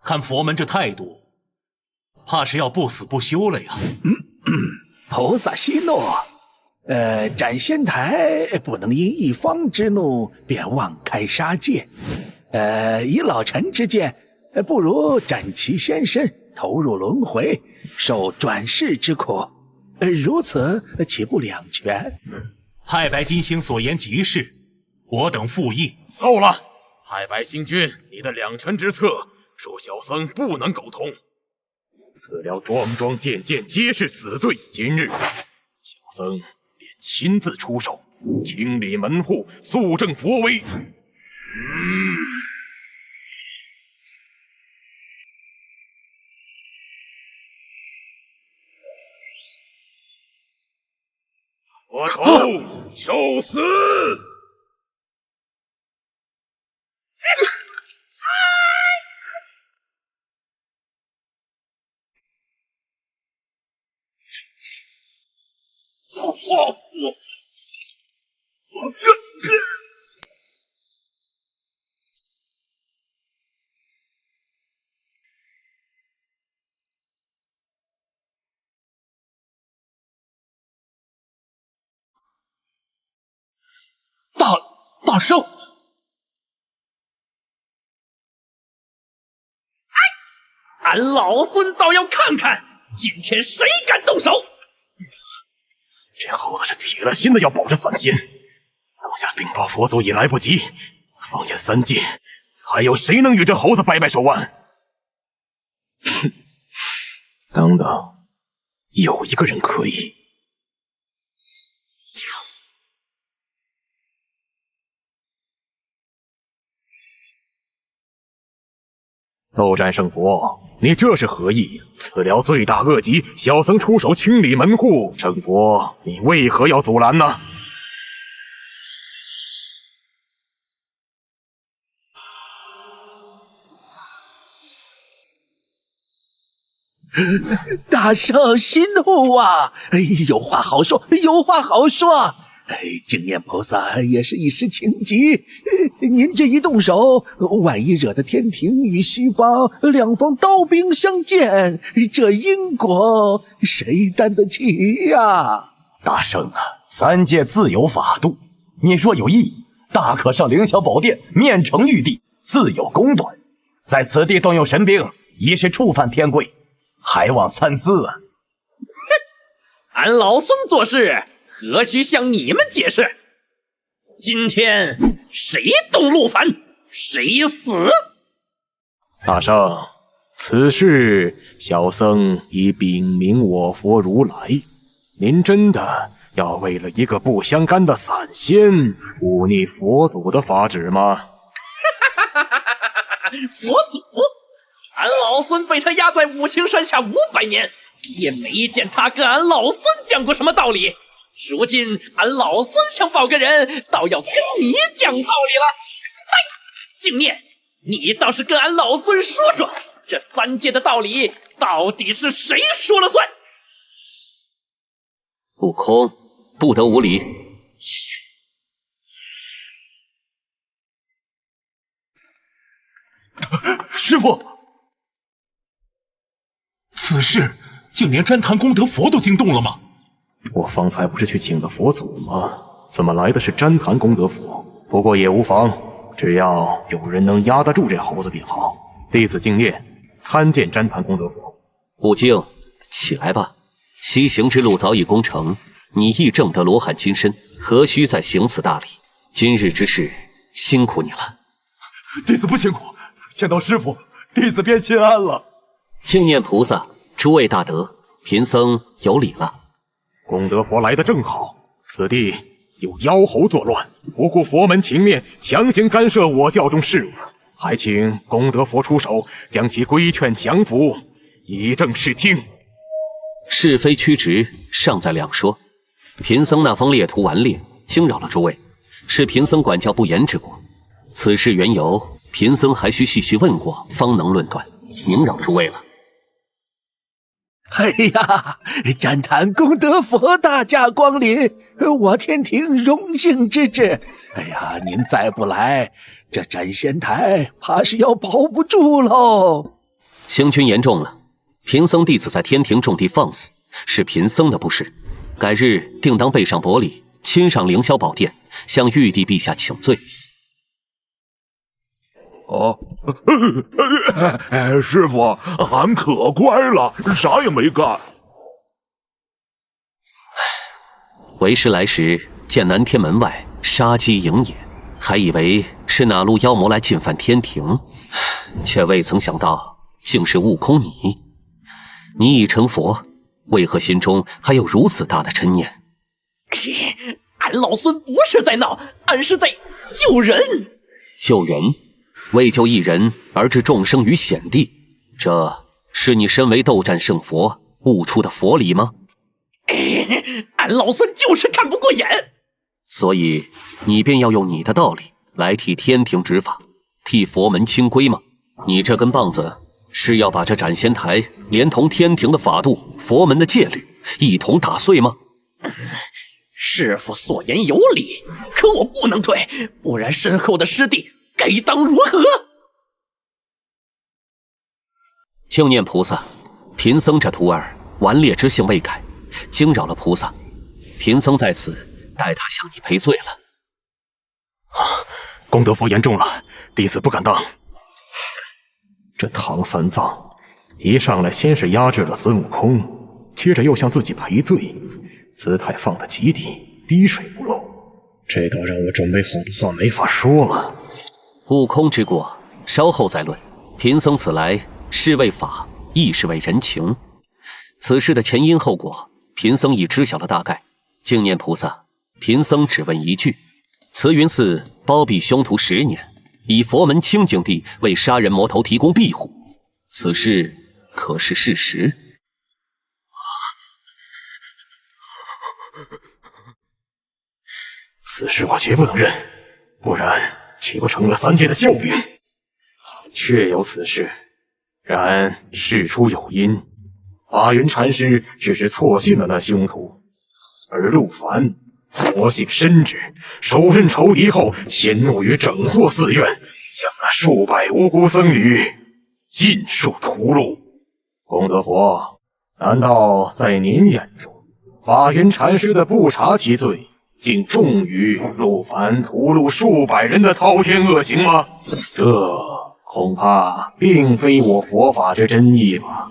看佛门这态度，怕是要不死不休了呀。菩萨息怒，斩仙台不能因一方之怒便妄开杀戒。以老臣之见，不如斩其仙身，投入轮回，受转世之苦。如此岂不两全？太白金星所言极是，我等附议。够了！太白星君，你的两全之策，恕小僧不能苟同。此僚桩桩件件皆是死罪，今日小僧便亲自出手，清理门户，肃正佛威。佛头受死！大圣！俺老孙倒要看看今天谁敢动手！这猴子是铁了心的要保着散仙，弄下禀报佛祖也来不及。放眼三界，还有谁能与这猴子掰掰手腕？哼，等等，有一个人可以。斗战胜佛，你这是何意？此寮罪大恶极，小僧出手清理门户，圣佛，你为何要阻拦呢？大圣息怒啊！有话好说，有话好说。净念菩萨也是一时情急，您这一动手，万一惹得天庭与西方两方刀兵相见，这因果谁担得起呀？大圣啊，三界自有法度，你若有异议，大可上凌霄宝殿面呈玉帝，自有公断。在此地动用神兵，已是触犯天规，还望三思啊！俺老孙做事何须向你们解释？今天谁动陆凡，谁死！大圣，此事小僧已禀明我佛如来，您真的要为了一个不相干的散仙忤逆佛祖的法旨吗？佛祖，俺老孙被他压在五行山下500年，也没见他跟俺老孙讲过什么道理。如今俺老孙想保个人，倒要跟你讲道理了。净念，你倒是跟俺老孙说说，这三界的道理到底是谁说了算？悟空，不得无礼！师傅，此事竟连旃檀功德佛都惊动了吗？我方才不是去请的佛祖吗？怎么来的是旃檀功德佛？不过也无妨，只要有人能压得住这猴子便好。弟子敬念，参见旃檀功德佛。悟净，起来吧，西行之路早已攻城，你亦正得罗汉金身，何须再行此大礼？今日之事，辛苦你了。弟子不辛苦，见到师父，弟子便心安了。净念菩萨，诸位大德，贫僧有礼了。功德佛来得正好，此地有妖猴作乱，不顾佛门情面，强行干涉我教中事务，还请功德佛出手，将其规劝降服，以正视听。是非曲直，尚在两说。贫僧那方列图顽劣，惊扰了诸位，是贫僧管教不严之过。此事缘由，贫僧还需细细问过，方能论断，明扰诸位了。哎呀，旃檀功德佛大驾光临，我天庭荣幸之至。哎呀，您再不来，这斩仙台怕是要保不住喽。行军严重了，贫僧弟子在天庭种地放肆，是贫僧的不是。改日定当备上薄礼，亲上凌霄宝殿，向玉帝陛下请罪。师傅，俺可乖了，啥也没干。为师来时见南天门外杀机营也，还以为是哪路妖魔来进犯天庭，却未曾想到竟是悟空你。你已成佛，为何心中还有如此大的嗔念？俺老孙不是在闹，俺是在救人。救人？为救一人而置众生于险地，这是你身为斗战胜佛悟出的佛理吗？俺老孙就是看不过眼，所以你便要用你的道理来替天庭执法，替佛门清规吗？你这根棒子是要把这斩仙台连同天庭的法度、佛门的戒律一同打碎吗？师父所言有理，可我不能退，不然身后的师弟该当如何？净念菩萨，贫僧这徒儿顽劣之性未改，惊扰了菩萨，贫僧在此代他向你赔罪了。功德佛言重了，弟子不敢当。这唐三藏一上来先是压制了孙悟空，接着又向自己赔罪，姿态放得极低，滴水不漏。这倒让我准备好的话没法说了。悟空之过，稍后再论。贫僧此来是为法，亦是为人情。此事的前因后果，贫僧已知晓了大概。净念菩萨，贫僧只问一句：慈云寺包庇凶徒10年，以佛门清净地为杀人魔头提供庇护，此事可是事实？此事我绝不能认，不然岂不成了3界的笑柄？确有此事，然事出有因，法云禅师只是错信了那凶徒，而陆凡魔性深知，手刃仇敌后迁怒于整座寺院，将那数百无辜僧侣尽数屠戮。功德佛，难道在您眼中，法云禅师的不察其罪，竟重于陆凡屠戮数百人的滔天恶行吗？这恐怕并非我佛法之真意吧。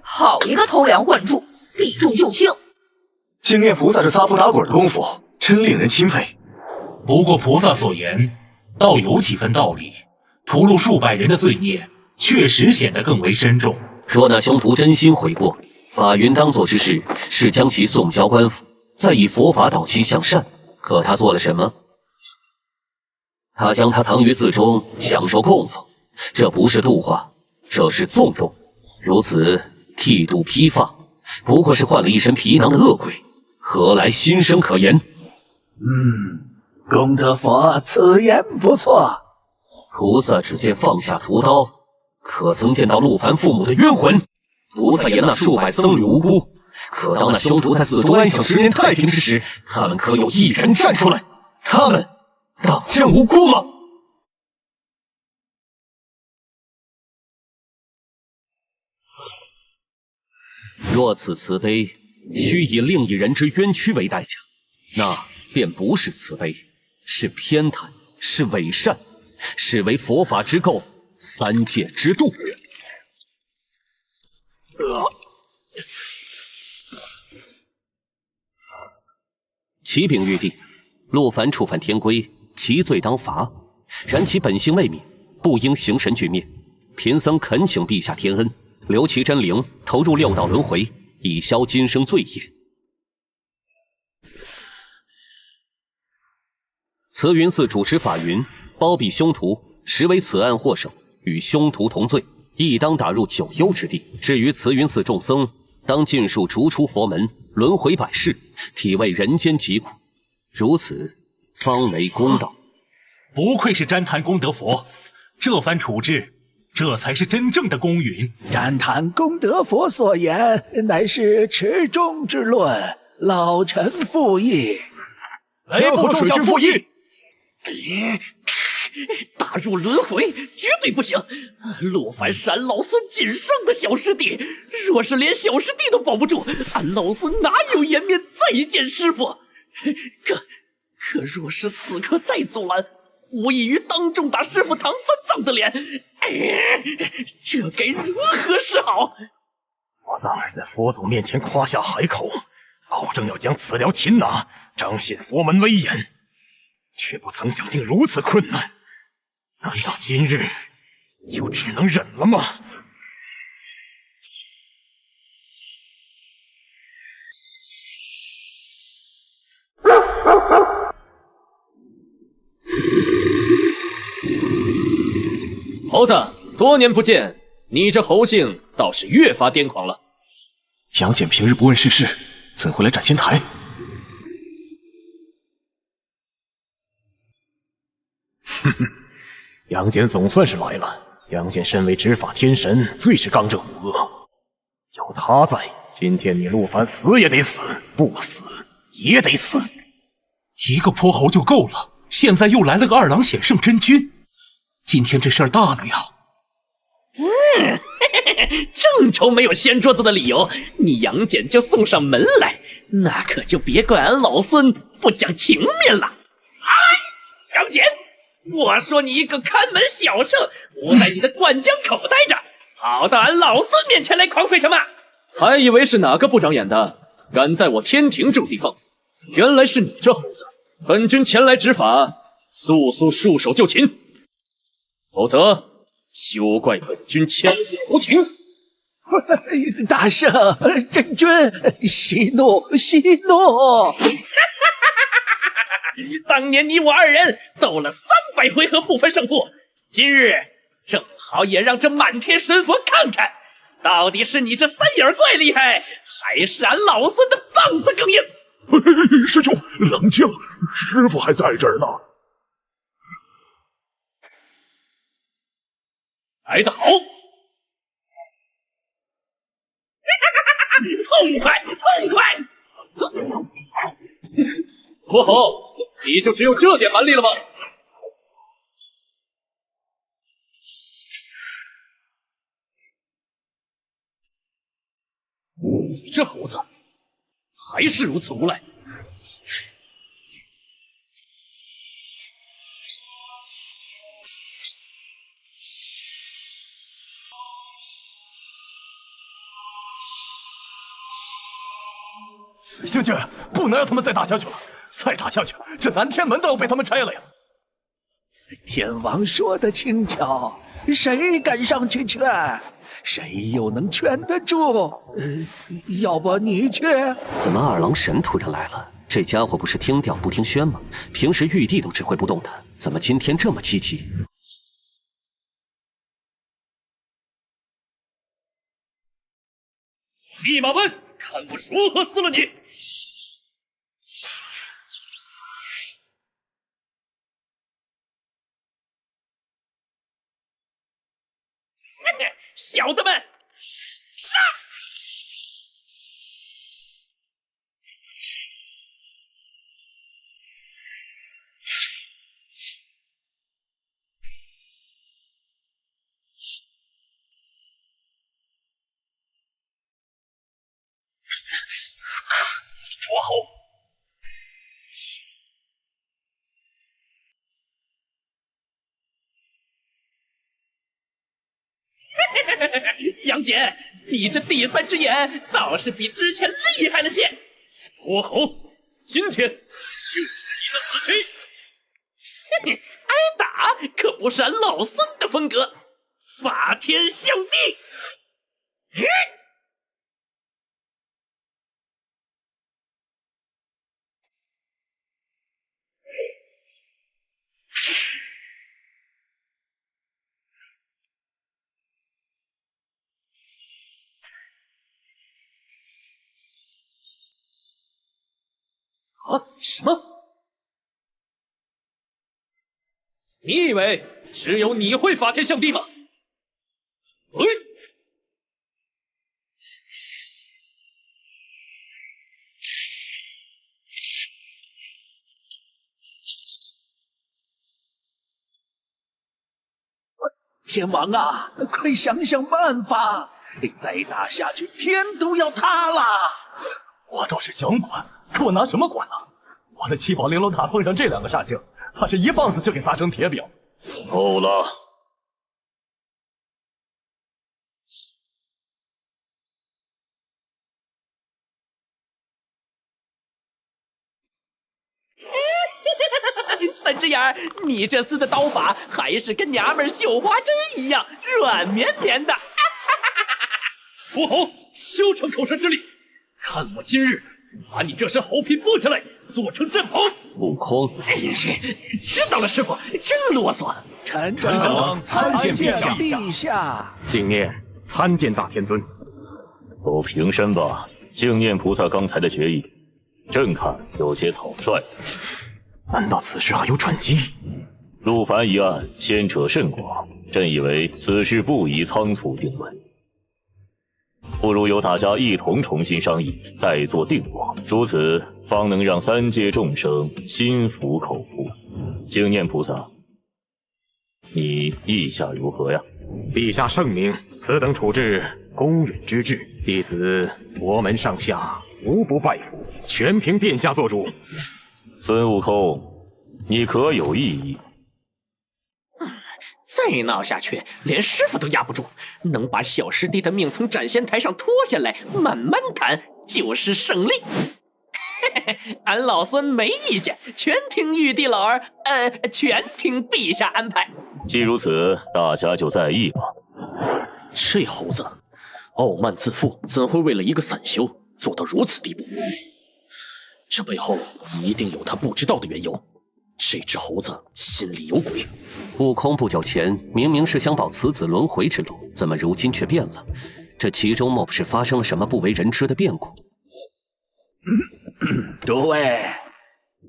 好一个偷梁换柱，避重就轻！净念菩萨这撒泼打滚的功夫，真令人钦佩。不过菩萨所言，倒有几分道理。屠戮数百人的罪孽，确实显得更为深重。若那凶徒真心悔过，法云当做之事是将其送交官府，再以佛法导其向善。可他做了什么？他将他藏于寺中，享受供奉，这不是度化，这是纵容。如此剃度披发，不过是换了一身皮囊的恶鬼，何来心生可言？功德佛此言不错。菩萨只见放下屠刀，可曾见到陆凡父母的冤魂？菩萨言那数百僧侣无辜，可当那凶徒在寺中安享10年太平之时，他们可有一人站出来？他们当真无辜吗？若此慈悲须以另一人之冤屈为代价，那便不是慈悲，是偏袒，是伪善，是为佛法之垢，3界之度。启禀玉帝，陆凡触犯天规，其罪当罚，然其本性未泯，不应形神俱灭。贫僧恳请陛下天恩，留其真灵投入6道轮回，以消今生罪业。慈云寺主持法云，包庇凶徒，实为此案祸首，与凶徒同罪，亦当打入九幽之地。至于慈云寺众僧，当尽数逐出佛门，轮回百世，体味人间疾苦，如此方为公道。不愧是旃檀功德佛，这番处置，这才是真正的公允。旃檀功德佛所言，乃是持中之论，老臣附议。雷部水军附议。打入轮回绝对不行！陆凡是俺老孙仅剩的小师弟，若是连小师弟都保不住，俺老孙哪有颜面再见师傅？可若是此刻再阻拦，无异于当众打师傅唐三藏的脸，这该如何是好？我当日在佛祖面前夸下海口，保证要将此寮擒拿，彰显佛门威严，却不曾想竟如此困难。难道今日就只能忍了吗？猴子，多年不见，你这猴性倒是越发癫狂了。杨戬平日不问世事，怎会来斩仙台？哼哼，杨戬总算是来了。杨戬身为执法天神，最是刚正无恶，有他在，今天你陆凡死也得死，不死也得死。一个泼猴就够了，现在又来了个二郎显圣真君，今天这事儿大了呀！正愁没有掀桌子的理由，你杨戬就送上门来，那可就别怪俺老孙不讲情面了。杨戬，我说你一个看门小圣，我在你的灌江口待着，跑到俺老孙面前来狂吠什么？还以为是哪个部长演的，敢在我天庭驻地放肆，原来是你这猴子！本君前来执法，速速束手就擒，否则休怪本君千死无情。大圣，真君，息怒，息怒！当年你我二人斗了300回合不分胜负，今日正好也让这满天神佛看看，到底是你这三眼怪厉害，还是俺老孙的棒子更硬。师兄，冷静，师傅还在这儿呢。来得好！痛快，痛快！国侯，你就只有这点蛮力了吗？你这猴子，还是如此无赖！星君，不能让他们再打下去了，再打下去，这南天门都要被他们拆了呀！天王说的轻巧，谁敢上去劝？谁又能劝得住？要不你去？怎么二郎神突然来了？这家伙不是听调不听宣吗？平时玉帝都指挥不动他，怎么今天这么积极？弼马温，看我如何撕了你！小的们，杀！捉猴！杨戬，你这第三只眼倒是比之前厉害了些。火猴，今天就是你的死期！挨打可不是俺老孙的风格，法天象地。啊！什么？你以为只有你会法天象地吗？哎！天王啊，快想想办法！再打下去，天都要塌了！我倒是想管，可我拿什么管呢？我的七宝玲珑塔碰上这2个煞星，怕是一棒子就给砸成铁饼。够了！三只眼，你这厮的刀法还是跟娘们绣花针一样软绵绵的。佛侯，休逞口舌之力，看我今日把你这身猴皮剥下来，做成阵袍。悟空，知道了，师傅，真啰嗦。臣等参见陛下。敬念参见大天尊。都平身吧。净念菩萨刚才的决议，朕看有些草率。难道此事还有转机？陆凡一案牵扯甚广，朕以为此事不宜仓促定论，不如由大家一同重新商议，再做定夺，如此方能让3界众生心服口服。净念菩萨，你意下如何呀？陛下圣明，此等处置公允之至，弟子佛门上下无不拜服，全凭殿下做主。孙悟空，你可有异议？再再闹下去，连师傅都压不住，能把小师弟的命从斩仙台上拖下来，慢慢砍就是胜利。俺老孙没意见，全听玉帝老儿，全听陛下安排。既如此，大家就在意吧。这猴子傲慢自负，怎会为了一个散修做到如此地步？这背后一定有他不知道的缘由。这只猴子心里有鬼。悟空不久前明明是想保此子轮回之路，怎么如今却变了？这其中莫不是发生了什么不为人知的变故？诸位，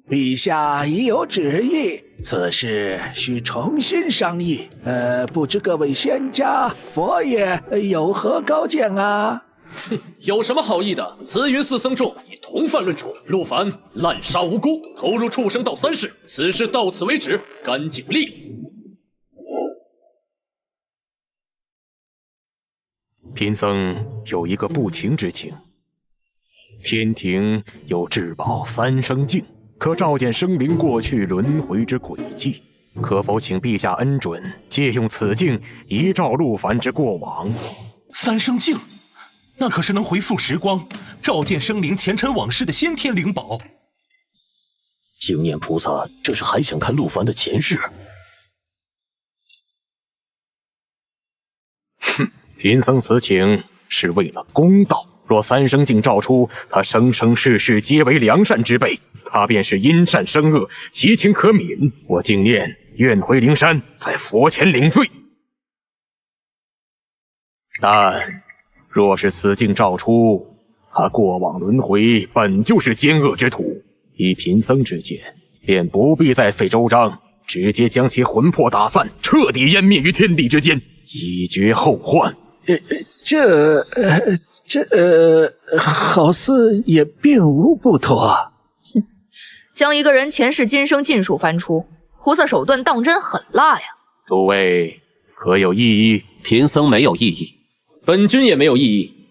陛下已有旨意，此事需重新商议。不知各位仙家、佛爷有何高见啊？有什么好议的？慈云寺僧众以同犯论处，陆凡滥杀无辜，投入畜生道3事，此事到此为止，干净利落。贫僧有一个不情之请。天庭有至宝3生镜，可照见生灵过去轮回之轨迹，可否请陛下恩准，借用此镜一照陆凡之过往？3生镜，那可是能回溯时光，照见生灵前尘往事的先天灵宝。净念菩萨这是还想看陆凡的前世？哼，贫僧此请是为了公道。若3生镜照出，他生生世世皆为良善之辈，他便是因善生恶，其情可悯。我净念愿回灵山，在佛前领罪。但若是此镜照出，他过往轮回本就是奸恶之徒，以贫僧之见，便不必再费周章，直接将其魂魄打散，彻底湮灭于天地之间，以绝后患。这好似也并无不妥。将一个人前世今生尽数翻出，菩萨手段当真狠辣呀！诸位可有异议？贫僧没有异议，本君也没有异议。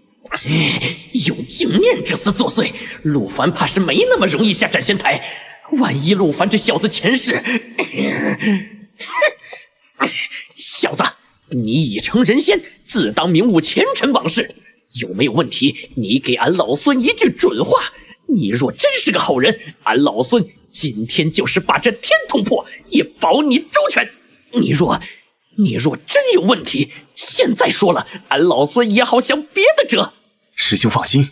有净念之词作祟，陆凡怕是没那么容易下斩仙台。万一陆凡这小子前世……小子，你已成人仙，自当明悟前尘往事。有没有问题？你给俺老孙一句准话。你若真是个好人，俺老孙今天就是把这天捅破，也保你周全。你若真有问题，现在说了，俺老孙也好想别的辙。师兄放心。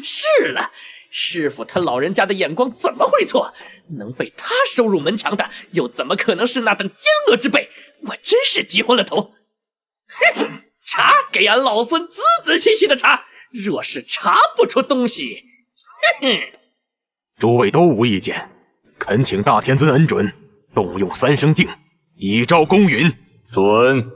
是了，师傅他老人家的眼光怎么会错？能被他收入门墙的，又怎么可能是那等奸恶之辈？我真是急昏了头。查，给俺老孙仔仔细细的查，若是查不出东西，诸位都无意见，恳请大天尊恩准，动用3生镜，以昭公允。准。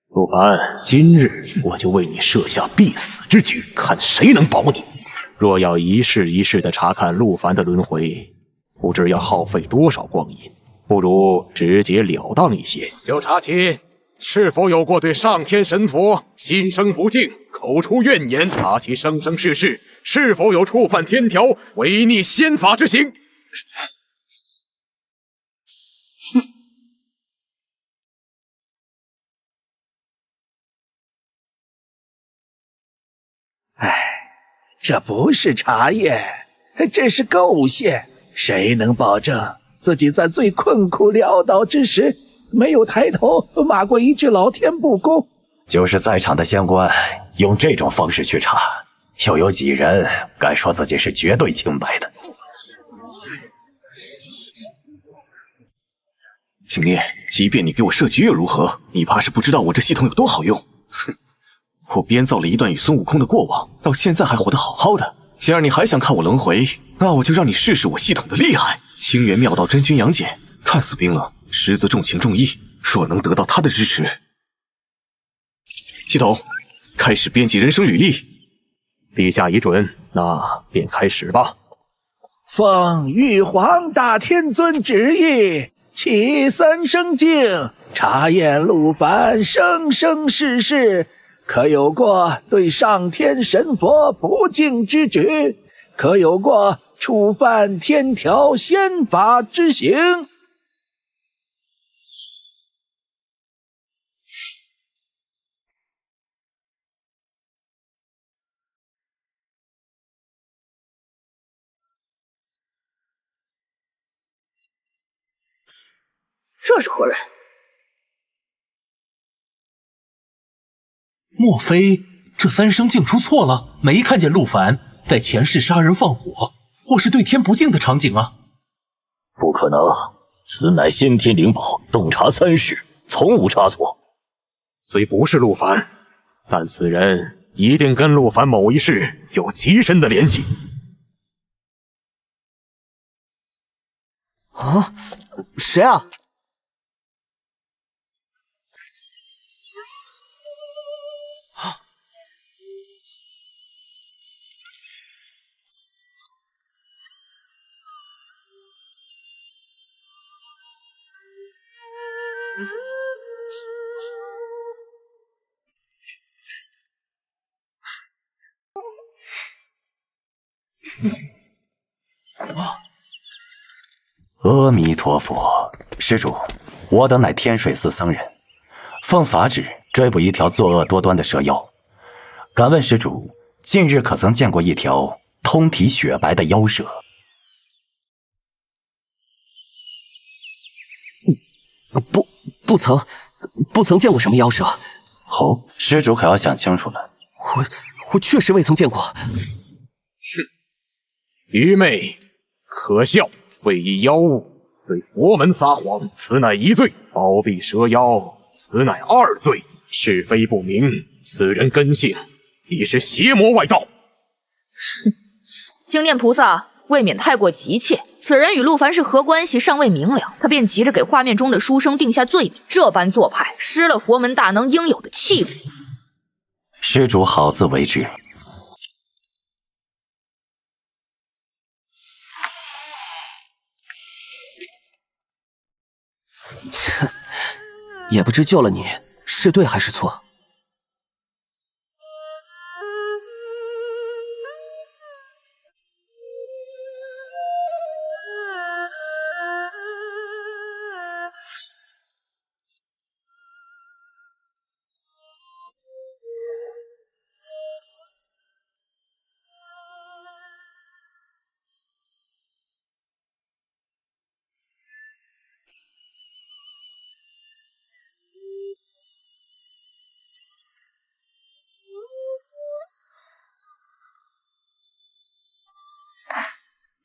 陆凡，今日我就为你设下必死之局，看谁能保你。若要一世一世的查看陆凡的轮回，不知要耗费多少光阴，不如直截了当一些。就查其是否有过对上天神佛心生不敬，口出怨言，查其生生世世是否有触犯天条、违逆仙法之行。这不是查验，这是构陷。谁能保证自己在最困苦潦倒之时，没有抬头骂过一句老天不公？就是在场的仙官用这种方式去查，又有几人敢说自己是绝对清白的？景烈，即便你给我设局又如何？你怕是不知道我这系统有多好用。哼！我编造了一段与孙悟空的过往，到现在还活得好好的。既然你还想看我轮回，那我就让你试试我系统的厉害。清源妙道真君杨戬看似冰冷，实则重情重义。若能得到他的支持，系统开始编辑人生履历。陛下已准，那便开始吧。奉玉皇大天尊旨意，启3生镜，查验陆凡生生世世可有过对上天神佛不敬之举？可有过触犯天条仙法之行？这是何人？莫非这三生竟出错了？没看见陆凡在前世杀人放火，或是对天不敬的场景啊？不可能，此乃先天灵宝，洞察三世，从无差错。虽不是陆凡，但此人一定跟陆凡某一世有极深的联系。啊，谁啊？阿弥陀佛，施主，我等乃天水寺僧人，奉法旨追捕一条作恶多端的蛇妖。敢问施主，近日可曾见过一条通体雪白的妖蛇？不曾见过什么妖蛇。哦，施主可要想清楚了。我确实未曾见过。哼，愚昧，可笑！为一妖物对佛门撒谎，此乃一罪；包庇蛇妖，此乃二罪。是非不明，此人根性已是邪魔外道。哼，经念菩萨未免太过急切。此人与陆凡是何关系尚未明了，他便急着给画面中的书生定下罪名，这般做派失了佛门大能应有的气度。施主好自为之。也不知救了你是对还是错。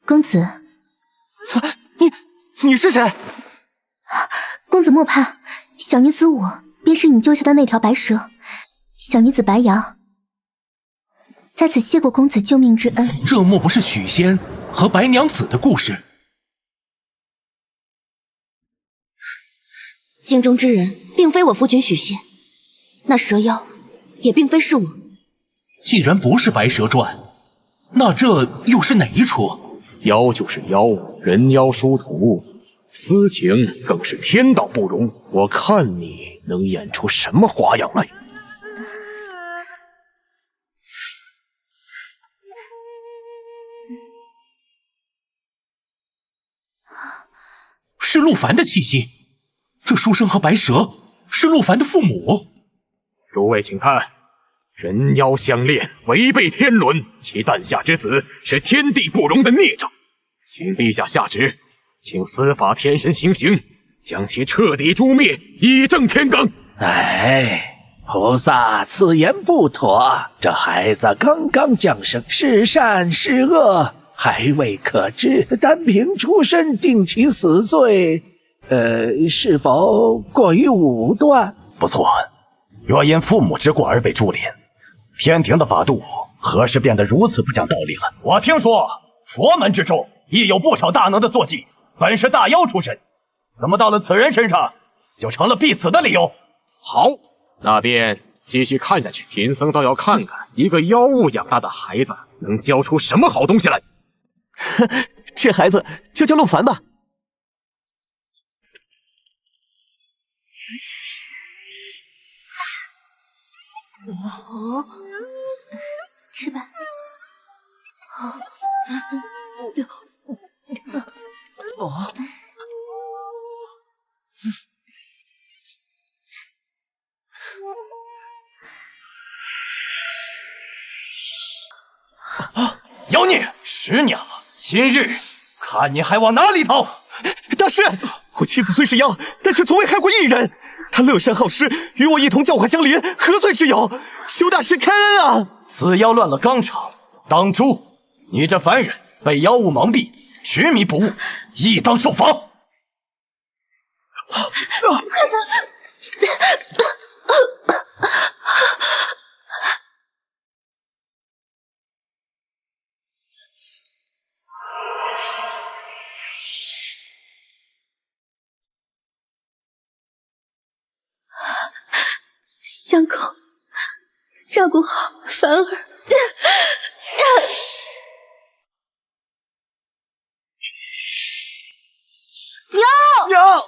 公子，你是谁？公子莫怕，小女子我便是你救下的那条白蛇，小女子白瑶，在此谢过公子救命之恩。这莫不是许仙和白娘子的故事？镜中之人并非我夫君许仙，那蛇妖也并非是我。既然不是《白蛇传》，那这又是哪一出？妖就是妖，人妖殊途，私情更是天道不容。我看你能演出什么花样来？是陆凡的气息，这书生和白蛇是陆凡的父母。诸位请看，人妖相恋，违背天伦，其诞下之子是天地不容的孽障。请陛下下旨，请司法天神行刑，将其彻底诛灭，以正天罡。哎，菩萨此言不妥，这孩子刚刚降生，是善是恶还未可知，单凭出身定其死罪，是否过于武断？不错，若因父母之过而被株连，天庭的法度何时变得如此不讲道理了？我听说佛门之中亦有不少大能的坐骑，本是大妖出身，怎么到了此人身上就成了必死的理由？好，那便继续看下去。贫僧倒要看看一个妖物养大的孩子能教出什么好东西来。这孩子就叫陆凡吧。哦，吃吧。哦，妖孽，10年了，今日看你还往哪里逃！大师，我妻子虽是妖，但却从未害过一人。她乐善好施，与我一同教化相邻，何罪之有？求大师开恩啊！此妖乱了纲常，当诛！你这凡人被妖物蒙蔽，执迷不悟，亦当受罚。相公，照顾好凡儿。娘！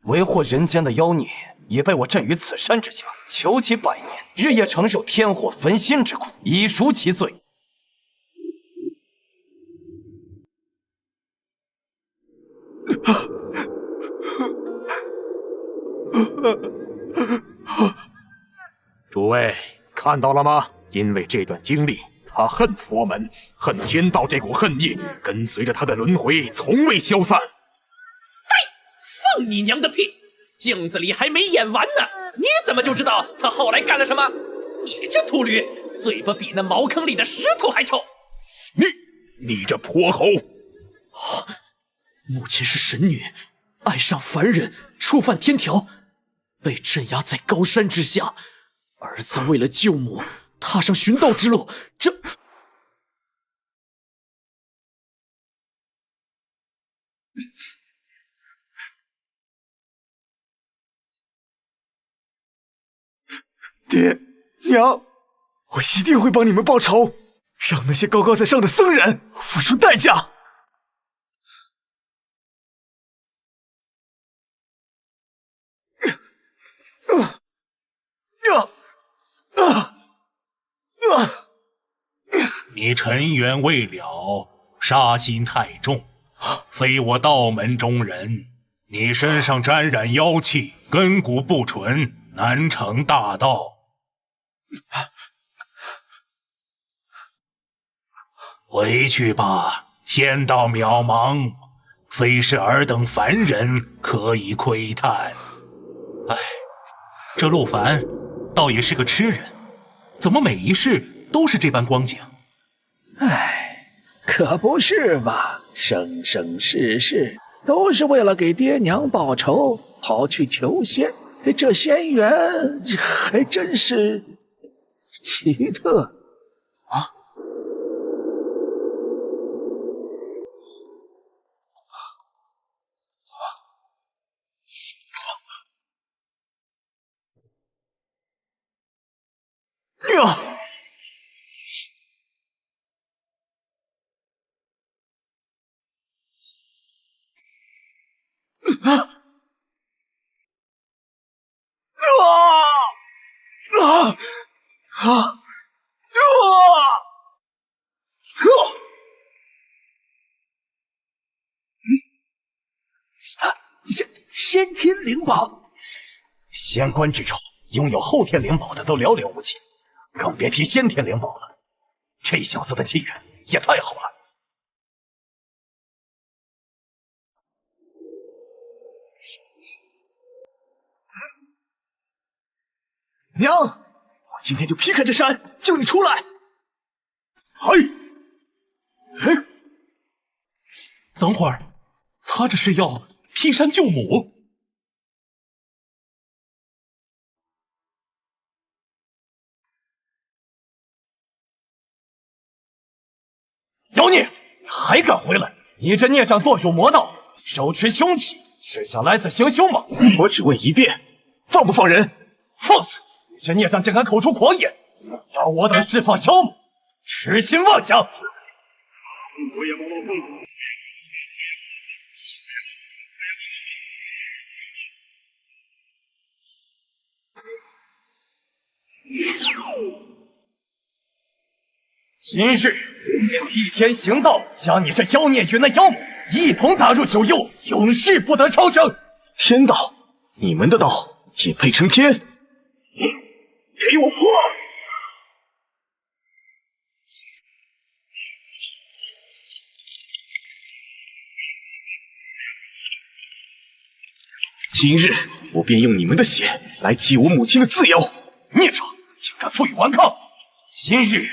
为祸人间的妖孽也被我镇于此山之下，囚其100年，日夜承受天祸焚心之苦，以赎其罪。诸位看到了吗？因为这段经历，他恨佛门，恨天道，这股恨意跟随着他的轮回，从未消散。放你娘的屁！镜子里还没演完呢，你怎么就知道他后来干了什么？你这秃驴，嘴巴比那茅坑里的石头还臭！你这泼猴！母亲是神女，爱上凡人，触犯天条，被镇压在高山之下。儿子为了救母，踏上寻道之路，这……爹娘，我一定会帮你们报仇，让那些高高在上的僧人付出代价。你尘缘未了，杀心太重，非我道门中人。你身上沾染妖气，根骨不纯，难成大道。回去吧，仙道渺茫，非是尔等凡人可以窥探。哎，这陆凡倒也是个痴人，怎么每一世都是这般光景？哎，可不是嘛，生生世世都是为了给爹娘报仇，跑去求仙，这仙缘还真是奇特啊！先天灵宝，仙官之中，拥有后天灵宝的都寥寥无几，更别提先天灵宝了。这小子的机缘也太好了。娘，我今天就劈开这山，救你出来！等会儿，他这是要劈山救母？妖孽，还敢回来！你这孽障堕入魔道，手持凶器，是想来此行凶吗？我只问一遍，放不放人？放肆！你这孽障竟敢口出狂言，要我等释放妖母，痴心妄想！今日我一天行道，将你这妖孽与那妖母一同打入九幽，永世不得超生。天道，你们的道也配称天？给我破！今日我便用你们的血来祭我母亲的自由！孽障，竟敢负隅顽抗！今日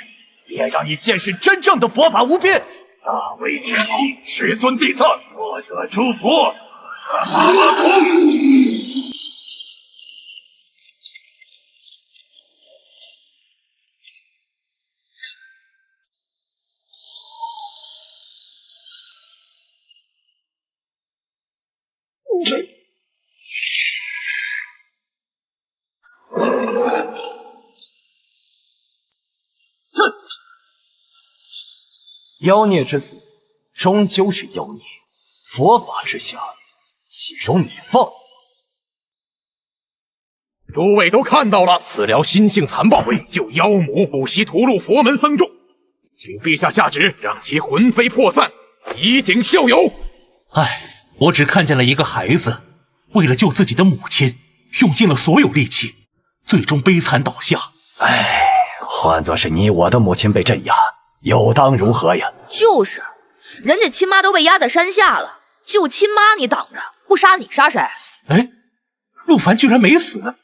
便让你见识真正的佛法无边！大威天地，师尊必葬，若惹诸佛，妖孽之死，终究是妖孽。佛法之下，岂容你放肆？诸位都看到了，此寮心性残暴，为救妖母，不惜屠戮佛门僧众，请陛下下旨，让其魂飞魄散，以儆效尤。唉，我只看见了一个孩子，为了救自己的母亲，用尽了所有力气，最终悲惨倒下。唉，换作是你我的母亲被镇压，又当如何呀？就是，人家亲妈都被压在山下了，救亲妈你挡着，不杀你杀谁？哎，陆凡居然没死！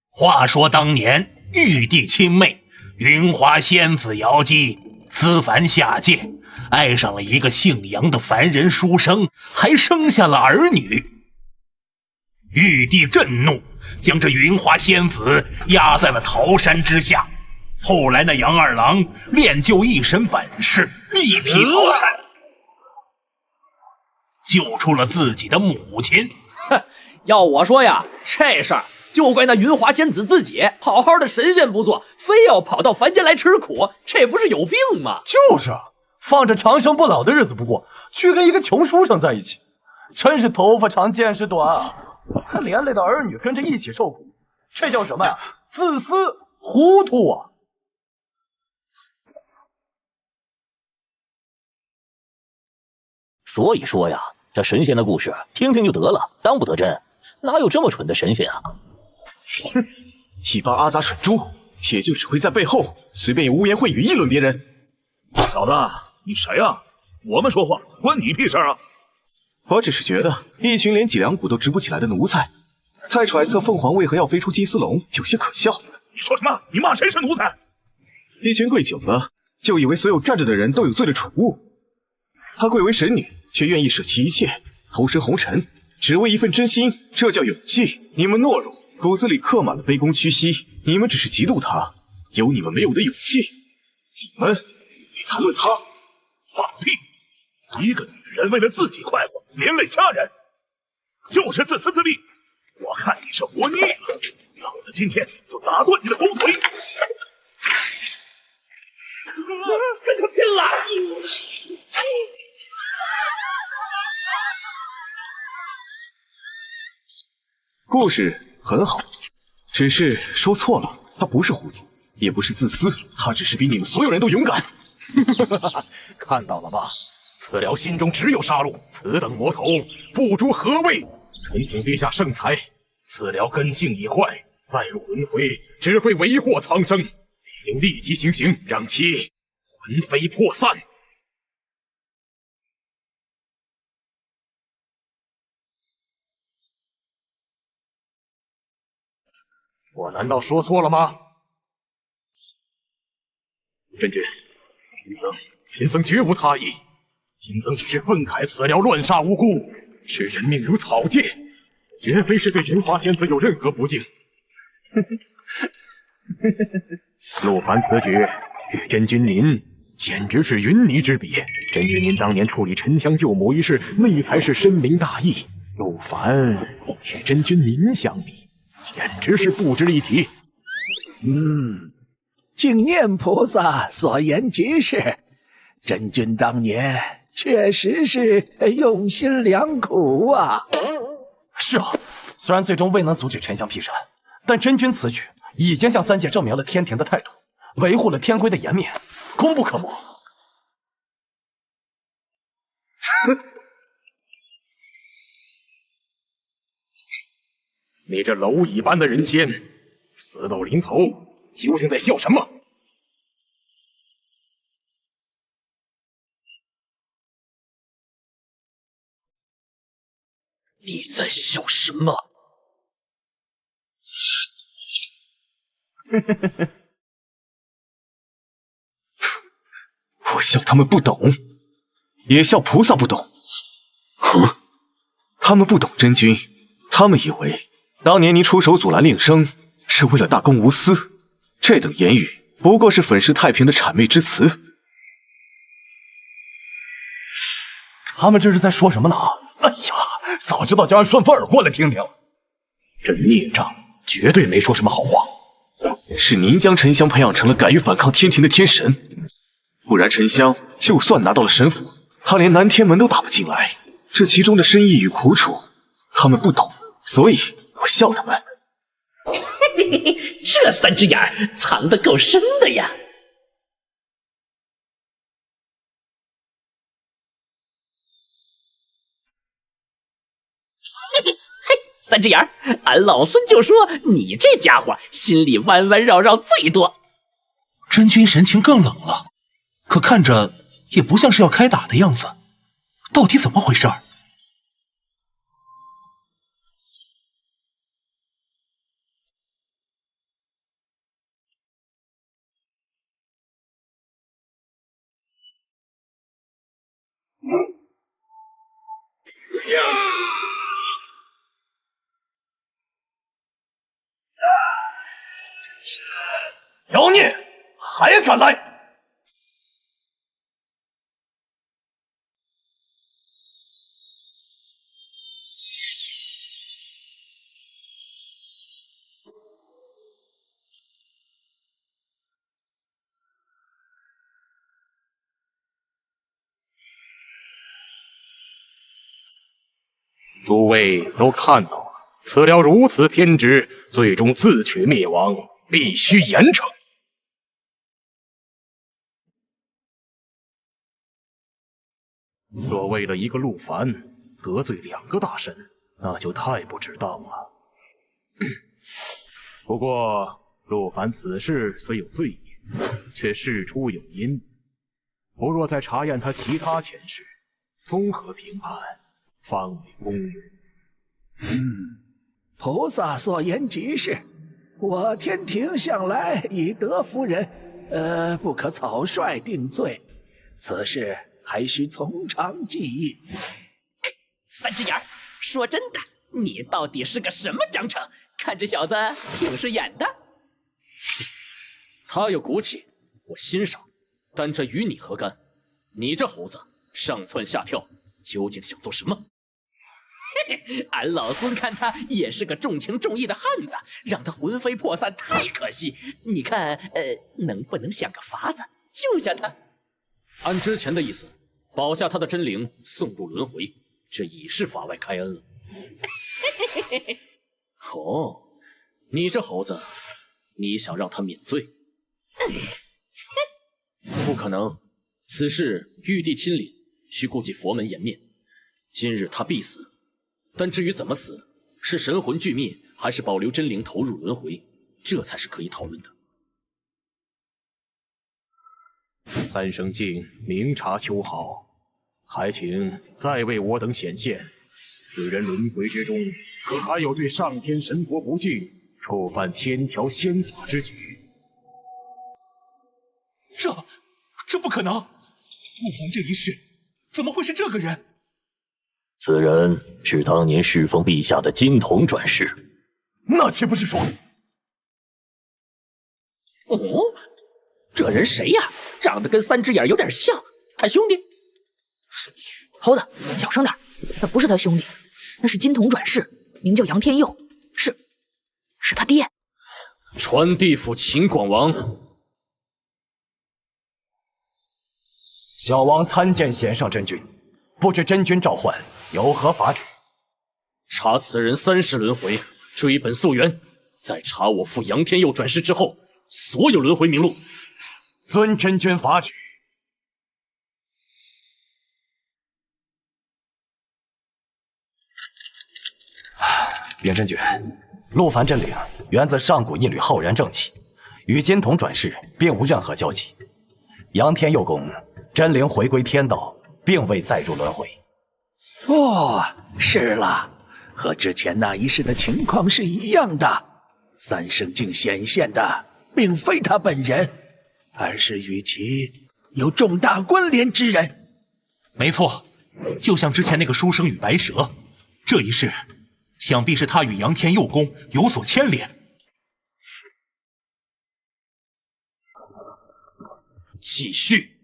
话说当年，玉帝亲妹云华仙子瑶姬思凡下界，爱上了一个姓杨的凡人书生，还生下了儿女。玉帝震怒，将这云华仙子压在了桃山之下。后来那杨二郎练就一身本事，力劈桃山，救出了自己的母亲。哼，要我说呀，这事儿就怪那云华仙子自己，好好的神仙不做，非要跑到凡间来吃苦，这不是有病吗？就是，放着长生不老的日子不过，去跟一个穷书生在一起，真是头发长见识短啊！还连累的儿女跟着一起受苦，这叫什么呀？自私糊涂啊！所以说呀，这神仙的故事听听就得了，当不得真。哪有这么蠢的神仙啊？哼，一帮阿杂蠢猪，也就只会在背后随便用污言秽语议论别人。小子，你谁呀？我们说话关你屁事啊！我只是觉得，一群连脊梁骨都直不起来的奴才，在揣测凤凰为何要飞出金丝笼，有些可笑。你说什么？你骂谁是奴才？一群跪久了，就以为所有站着的人都有罪的蠢物。她贵为神女，却愿意舍弃一切，投身红尘，只为一份真心，这叫勇气。你们懦弱，骨子里刻满了卑躬屈膝。你们只是嫉妒她，有你们没有的勇气。你们谈论她，放屁！一个女人为了自己快活，连累家人，就是自私自利。我看你是活腻了，老子今天就打断你的狗腿！跟他拼了！故事很好，只是说错了。他不是糊涂，也不是自私，他只是比你们所有人都勇敢。看到了吧？此寮心中只有杀戮，此等魔头不知何谓。恳请陛下圣裁，此寮根性已坏，再入轮回只会为祸苍生，应立即行刑，让其魂飞魄散。我难道说错了吗？真君，贫僧绝无他意，贫僧只是愤慨此寮乱杀无辜，视人命如草芥，绝非是对云华仙子有任何不敬。陆凡此举与真君您简直是云泥之别。真君您当年处理沉香救母一事，那才是深明大义。陆凡与真君您相比，简直是不值一提。敬念菩萨所言极是，真君当年确实是用心良苦啊。是啊，虽然最终未能阻止沉香劈山，但真君此举已经向三界证明了天庭的态度，维护了天规的严密，功不可没。你这蝼蚁般的人仙，死到临头，究竟在笑什么？你在笑什么？我笑他们不懂，也笑菩萨不懂。他们不懂真君，他们以为当年您出手阻拦令生是为了大公无私，这等言语不过是粉饰太平的谄媚之词。他们这是在说什么呢？哎呀，早知道就让顺风耳过来听听。这孽障绝对没说什么好话。是您将沉香培养成了敢于反抗天庭的天神，不然沉香就算拿到了神符，他连南天门都打不进来。这其中的深意与苦楚，他们不懂，所以我笑他们。嘿嘿嘿，这三只眼藏得够深的呀！三只眼儿，俺老孙就说你这家伙心里弯弯绕绕最多。真君神情更冷了，可看着也不像是要开打的样子，到底怎么回事？妖孽，还敢来！诸位都看到了，此了如此偏执，最终自取灭亡，必须严惩。若为了一个陆凡得罪2个大神，那就太不值当了。不过陆凡此事虽有罪孽，却事出有因，不若再查验他其他前世，综合评判，方为公允。菩萨所言极是，我天庭向来以德服人，不可草率定罪，此事还需从长计议。三只眼，说真的，你到底是个什么章程？看这小子挺是演的。他有骨气，我欣赏，但这与你何干？你这猴子上蹿下跳，究竟想做什么？俺老孙看他也是个重情重义的汉子，让他魂飞魄散太可惜。你看，能不能想个法子救下他？按之前的意思，保下他的真灵，送入轮回，这已是法外开恩了。哦，你这猴子，你想让他免罪？不可能，此事玉帝亲临，需顾及佛门颜面。今日他必死，但至于怎么死，是神魂俱灭，还是保留真灵投入轮回，这才是可以讨论的。三生境明察秋毫，还请再为我等显现，此人轮回之中，可还有对上天神佛不敬、触犯天条仙法之举？这不可能！陆凡这一世怎么会是这个人？此人是当年侍奉陛下的金童转世。那岂不是说？哦，这人谁呀？长得跟三只眼有点像，他兄弟？猴子，小声点，那不是他兄弟，那是金童转世，名叫杨天佑，是他爹。传地府秦广王，小王参见贤上真君，不知真君召唤有何法旨？查此人30轮回，追本溯源，在查我父杨天佑转世之后，所有轮回名录。遵真君法旨。禀真君，陆凡真灵源自上古一缕浩然正气，与金童转世并无任何交集。杨天佑公真灵回归天道，并未再入轮回。哦，是了，和之前那一世的情况是一样的。三圣境显现的并非他本人，而是与其有重大关联之人。没错，就像之前那个书生与白蛇，这一世想必是他与杨天佑公有所牵连。继续。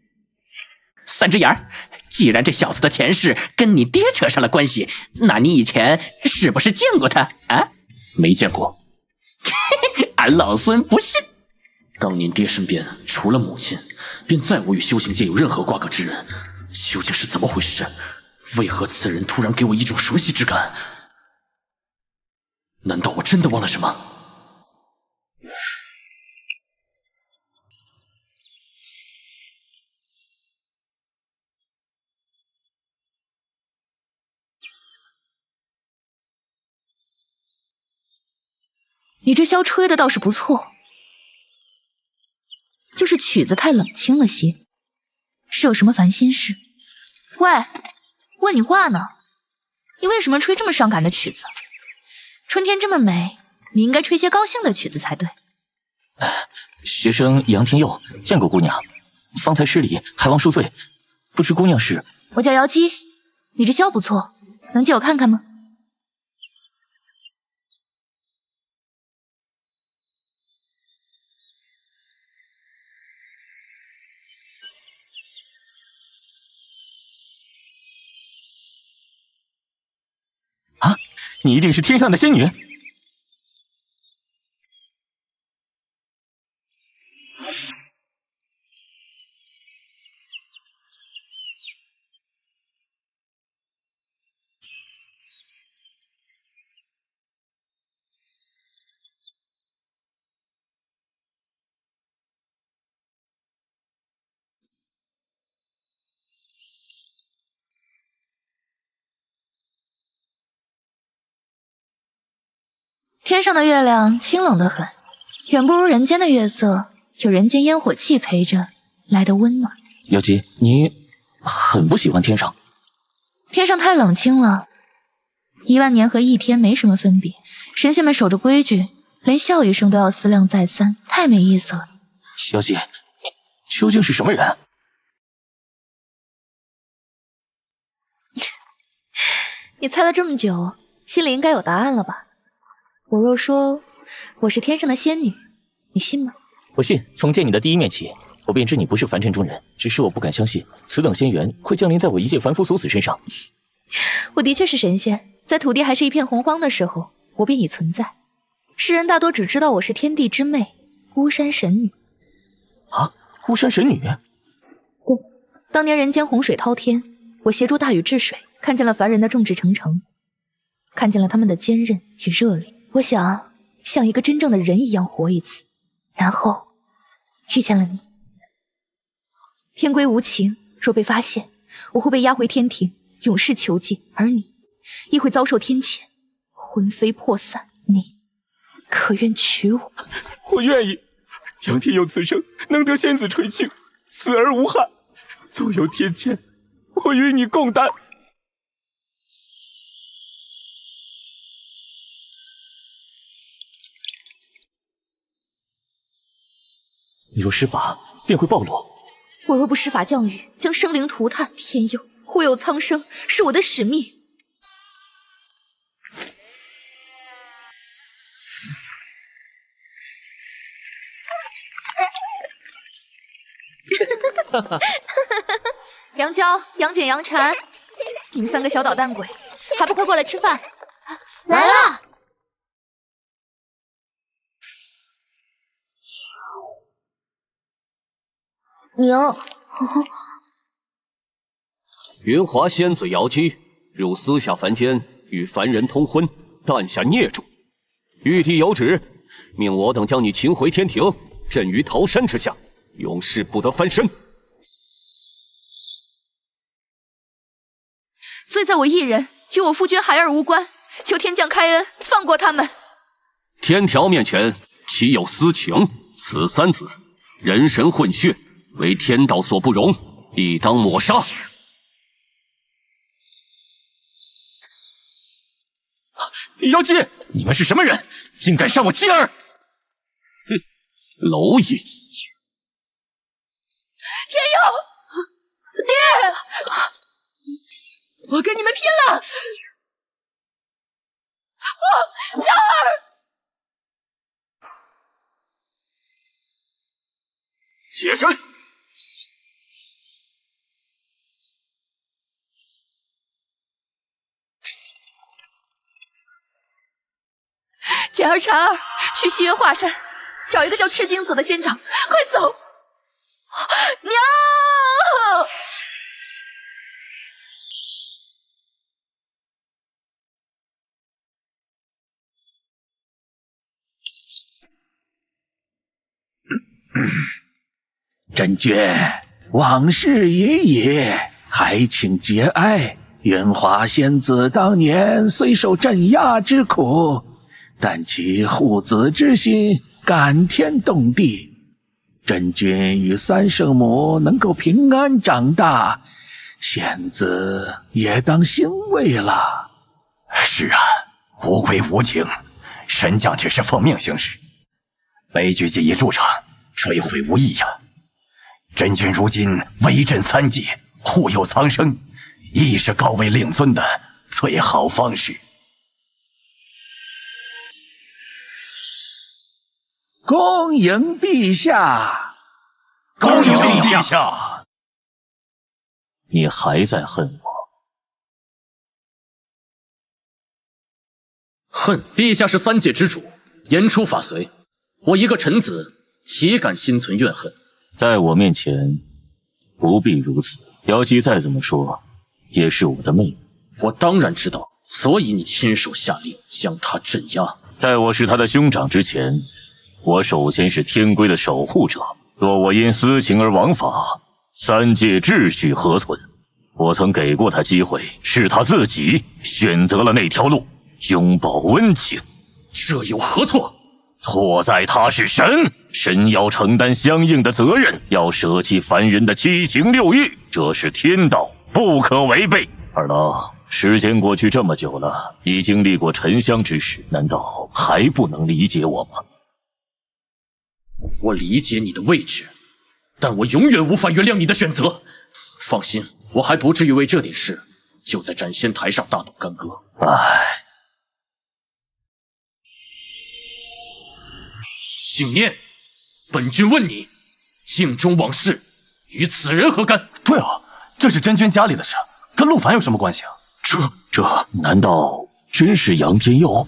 三只眼儿，既然这小子的前世跟你爹扯上了关系，那你以前是不是见过他啊？没见过。俺老孙不信。当年爹身边除了母亲，便再无与修行界有任何瓜葛之人，究竟是怎么回事？为何此人突然给我一种熟悉之感？难道我真的忘了什么？你这箫吹的倒是不错，就是曲子太冷清了些。是有什么烦心事？喂，问你话呢。你为什么吹这么伤感的曲子？春天这么美，你应该吹些高兴的曲子才对。学生杨天佑见过姑娘，方才失礼，还望恕罪。不知姑娘是？我叫瑶姬，你这箫不错，能借我看看吗？啊，你一定是天上的仙女。天上的月亮清冷得很，远不如人间的月色有人间烟火气陪着来得温暖。瑶姬，你很不喜欢天上？天上太冷清了，10000年和1天没什么分别。神仙们守着规矩，连笑一声都要思量再三，太没意思了。瑶姬，你究竟是什么人？你猜了这么久，心里应该有答案了吧？我若说我是天上的仙女，你信吗？我信。从见你的第一面起，我便知你不是凡尘中人，只是我不敢相信此等仙缘会降临在我一介凡夫俗子身上。我的确是神仙，在土地还是一片洪荒的时候，我便已存在。世人大多只知道我是天地之妹，巫山神女。啊，巫山神女？对，当年人间洪水滔天，我协助大禹治水，看见了凡人的众志成城，看见了他们的坚韧与热烈。我想像一个真正的人一样活一次，然后遇见了你。天规无情，若被发现，我会被押回天庭，永世囚禁，而你亦会遭受天谴，魂飞魄散。你可愿娶我？我愿意。杨天佑此生能得仙子垂青，死而无憾。纵有天谴，我与你共担。你若施法，便会暴露。我若不施法降雨，将生灵涂炭，天佑护佑苍生，是我的使命。杨娇、杨戬、杨禅，你们3个小捣蛋鬼，还不快过来吃饭？来了。娘，云华仙子瑶姬入私下凡间，与凡人通婚，诞下孽种。玉帝有旨，命我等将你擒回天庭，镇于桃山之下，永世不得翻身。罪在我一人，与我夫君孩儿无关，求天降开恩，放过他们。天条面前岂有私情？此三子人神混血，为天道所不容，亦当抹杀。妖姬，你们是什么人？竟敢杀我妻儿！哼，蝼蚁！天佑，爹，我跟你们拼了！小儿，起身！简儿、婵儿，去西园华山找一个叫赤精子的仙长，快走！娘！真君，往事已矣，还请节哀。云华仙子当年虽受镇压之苦，但其护子之心感天动地。真君与三圣母能够平安长大，仙子也当欣慰了。是啊，无归无情，神将只是奉命行事，悲剧既已铸成，追悔无益呀。真君如今威震三界，护佑苍生，亦是高位令尊的最好方式。恭迎陛下！恭迎陛下！你还在恨我？恨陛下是三界之主，言出法随。我一个臣子，岂敢心存怨恨？在我面前，不必如此。妖姬再怎么说，也是我的妹妹。我当然知道，所以你亲手下令将她镇压。在我是他的兄长之前，我首先是天规的守护者。若我因私情而枉法，三界秩序何存？我曾给过他机会，是他自己选择了那条路，拥抱温情。这有何错？错在他是神，神要承担相应的责任，要舍弃凡人的七情六欲，这是天道，不可违背。二郎，时间过去这么久了，已经历过沉香之事，难道还不能理解我吗？我理解你的位置，但我永远无法原谅你的选择。放心，我还不至于为这点事就在斩仙台上大动干戈。唉。景念，本君问你，镜中往事与此人何干？对啊，这是真君家里的事，跟陆凡有什么关系啊？这难道真是杨天佑？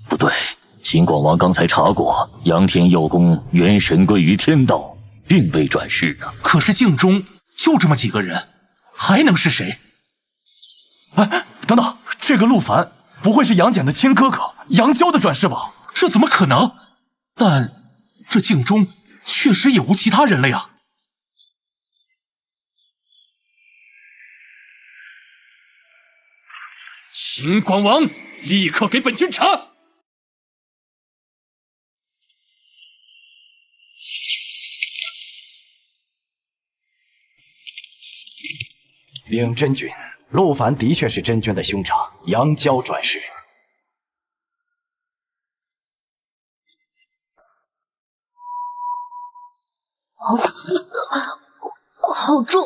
不对，秦广王刚才查过，杨天佑宫元神归于天道，并未转世啊。可是镜中就这么几个人，还能是谁？哎，等等，这个陆凡不会是杨戬的亲哥哥杨娇的转世吧？这怎么可能？但这镜中确实也无其他人了呀。秦广王，立刻给本君查！禀真君，陆凡的确是真君的兄长杨娇转世。好重，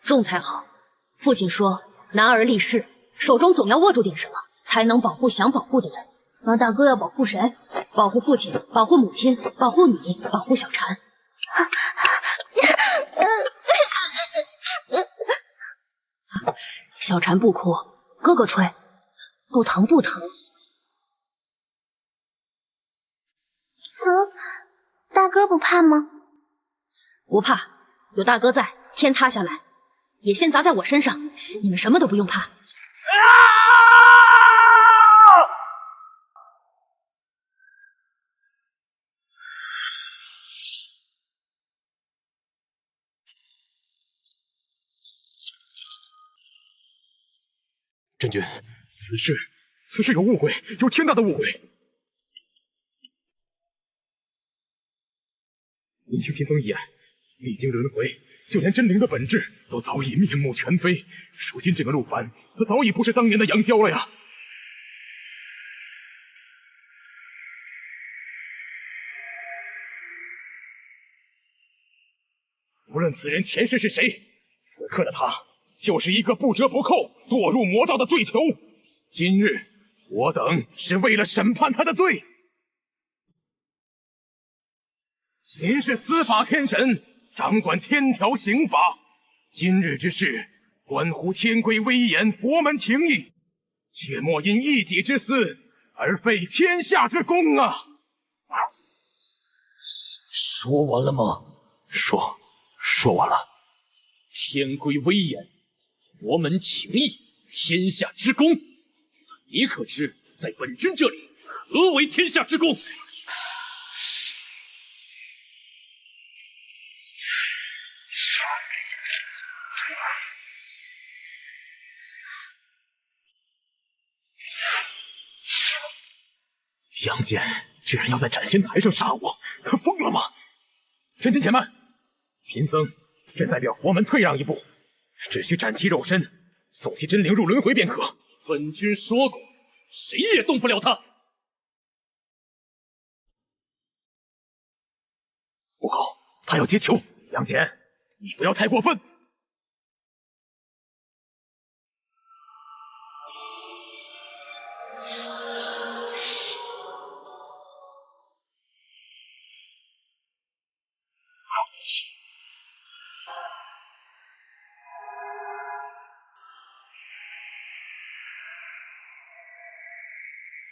重才好。父亲说，男儿立誓，手中总要握住点什么，才能保护想保护的人。那大哥要保护谁？保护父亲，保护母亲，保护你，保护小婵。小婵不哭，哥哥吹，不疼不疼。大哥不怕吗？不怕，有大哥在，天塌下来也先砸在我身上，你们什么都不用怕。真君，此事有误会，有天大的误会。您听贫僧一言，历经轮回，就连真灵的本质都早已面目全非。如今这个陆凡，他早已不是当年的杨娇了呀。无论此人前世是谁，此刻的他就是一个不折不扣堕入魔道的罪囚。今日我等是为了审判他的罪。您是司法天神，掌管天条刑法，今日之事关乎天规威严、佛门情义，切莫因一己之私而废天下之公啊！说完了吗？说完了。天规威严、佛门情义、天下之公，你可知在本君这里何为天下之公？杨戬居然要在斩仙台上杀我，他疯了吗？真君且慢，贫僧愿代表佛门退让一步，只需斩其肉身，送其真灵入轮回便可。本君说过，谁也动不了他。不够，他要接球。杨戬，你不要太过分。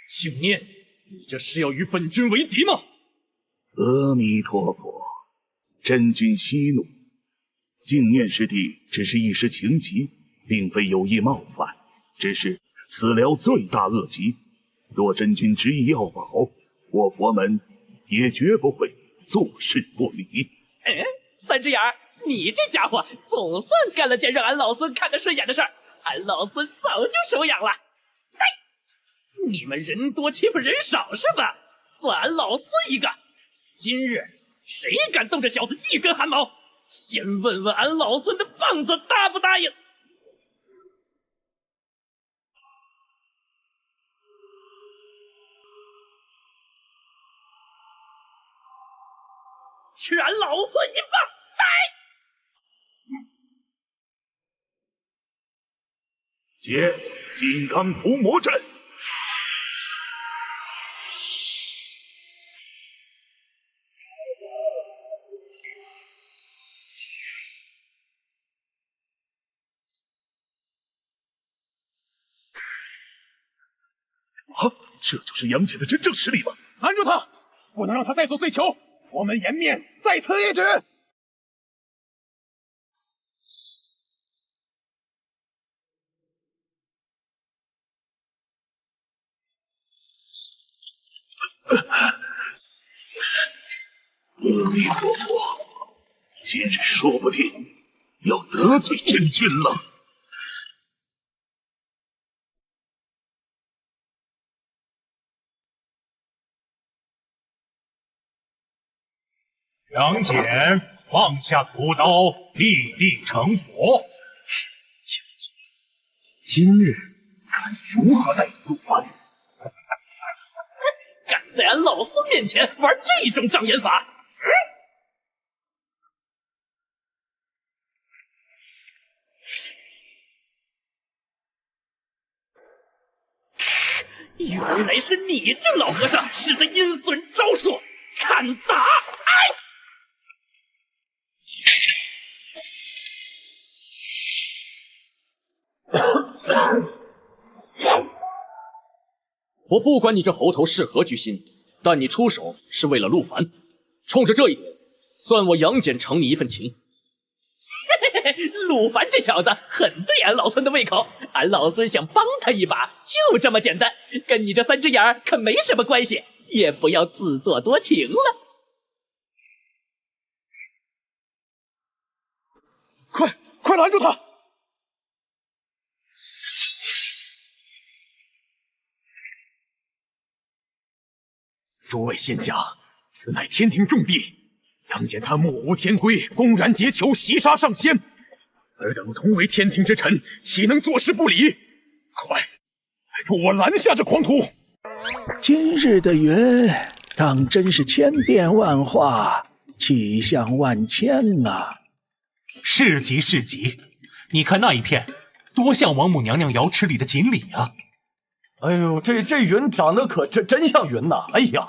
庆念，你这是要与本君为敌吗？阿弥陀佛，真君息怒。净念师弟只是一时情急，并非有意冒犯，只是此寮罪大恶极。若真君执意要保，我佛门也绝不会坐视不理。三只眼儿，你这家伙总算干了件让俺老孙看得顺眼的事儿，俺老孙早就手痒了。你们人多欺负人少是吧？算俺老孙一个！今日谁敢动这小子一根汗毛，先问问俺老孙的棒子答不答应？吃俺老孙一棒！接金刚伏魔阵。啊，这就是杨戬的真正实力吗？拦住他，不能让他带走罪囚，我们颜面在此一举。阿弥陀佛，今日说不定要得罪真君了。杨戬放下屠刀，立地成佛。今日看如何带走陆凡。敢在俺老孙面前玩这种障眼法！原来是你这老和尚使的阴损招数，看打！哎！我不管你这猴头是何居心，但你出手是为了陆凡，冲着这一点，算我杨戬承你一份情。陆凡这小子很对俺老孙的胃口，俺老孙想帮他一把，就这么简单，跟你这3只眼可没什么关系，也不要自作多情了。快拦住他！诸位仙家，此乃天庭重地，杨戬他目无天规，公然劫囚袭杀上仙，尔等同为天庭之臣，岂能坐视不理？快，助我拦下这狂徒！今日的云，当真是千变万化，气象万千呐！是极是极，你看那一片，多像王母娘娘瑶池里的锦鲤啊！哎呦，这云长得可真像云呐！哎呀，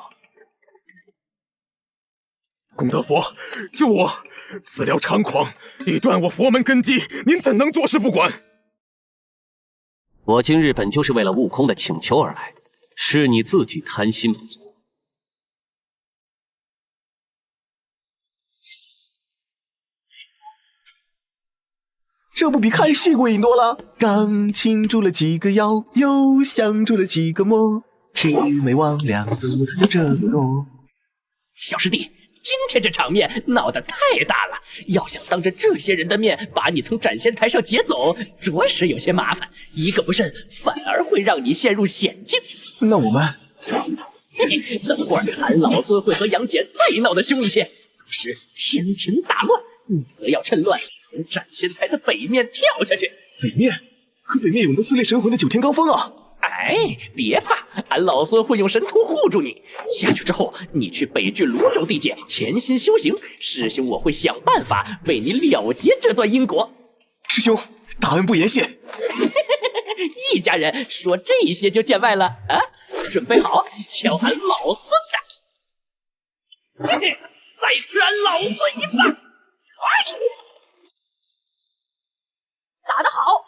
功德佛，救我！此寮猖狂，已断我佛门根基，您怎能坐视不管？我今日本就是为了悟空的请求而来，是你自己贪心不足。这不比看戏过瘾多了？刚擒住了几个妖，又降住了几个魔，魑魅魍魉组他就这么多。小师弟，今天这场面闹得太大了，要想当着这些人的面把你从斩仙台上劫走，着实有些麻烦，一个不慎反而会让你陷入险境。那我们等会儿俺老孙会和杨戬再闹得凶一些，到时天庭大乱，你则要趁乱从斩仙台的北面跳下去。北面？可北面有那撕裂神魂的九天罡风啊！哎，别怕，俺老孙会用神图护住你。下去之后，你去北郡泸州地界潜心修行，师兄我会想办法为你了结这段因果。师兄，大恩不言谢。一家人说这些就见外了啊！准备好，瞧俺老孙的！嘿嘿，再吃俺老孙一棒！打得好！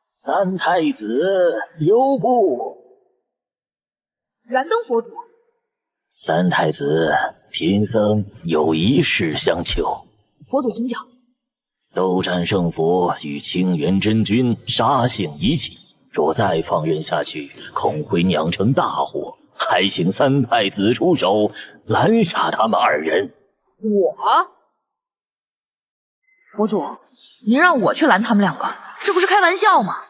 三太子留步！燃灯佛祖，三太子，贫僧有一事相求。佛祖请讲。斗战胜佛与清源真君杀性已起，若再放任下去，恐会酿成大祸。还请三太子出手，拦下他们二人。我？佛祖，您让我去拦他们两个，这不是开玩笑吗？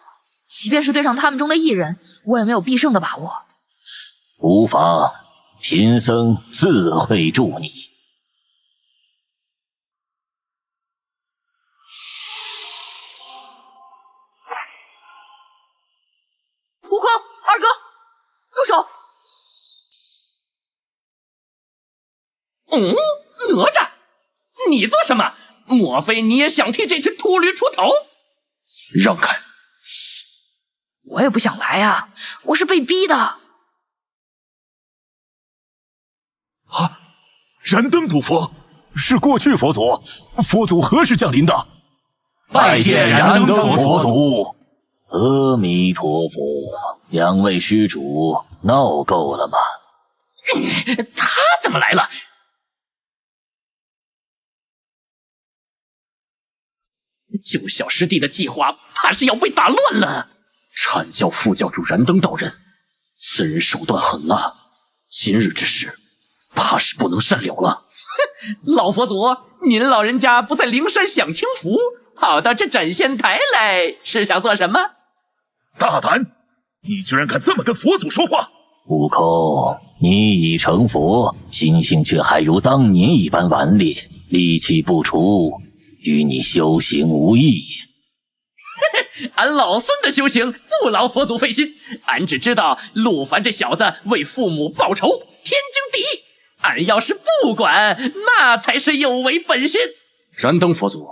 即便是对上他们中的一人，我也没有必胜的把握。无妨，贫僧自会助你。悟空，二哥，住手！哪吒，你做什么？莫非你也想替这群秃驴出头？让开！我也不想来啊，我是被逼的。啊！燃灯古佛是过去佛祖，佛祖何时降临的？拜见燃灯佛祖。阿弥陀佛，两位施主闹够了吗？他怎么来了？救小师弟的计划怕是要被打乱了。阐教副教主燃灯道人，此人手段狠辣，今日之事怕是不能善了了。老佛祖，您老人家不在灵山享清福，跑到这斩仙台来，是想做什么？大胆！你居然敢这么跟佛祖说话！悟空，你已成佛，心性却还如当年一般顽劣，戾气不除，与你修行无异。俺老孙的修行不劳佛祖费心，俺只知道陆凡这小子为父母报仇，天经地义。俺要是不管，那才是有违本心。燃灯佛祖，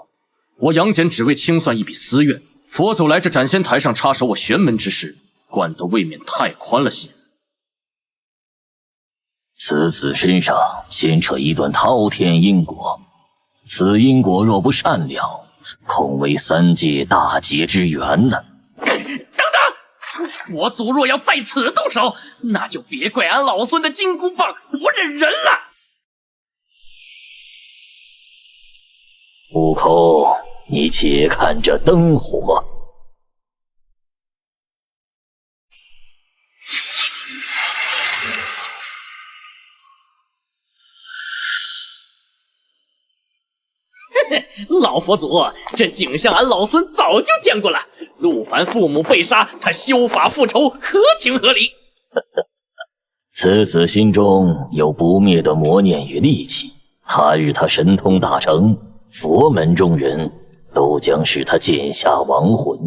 我杨戬只为清算一笔私怨，佛祖来这斩仙台上插手我玄门之事，管得未免太宽了些。此子身上牵扯一段滔天因果，此因果若不善了，恐为三界大劫之源呢。等等，佛祖若要在此动手，那就别怪俺老孙的金箍棒不认人了。悟空，你且看这灯火。老佛祖，这景象俺老孙早就见过了。陆凡父母被杀，他修法复仇，合情合理。此子心中有不灭的魔念与戾气，他日他神通大成，佛门中人都将是他剑下亡魂。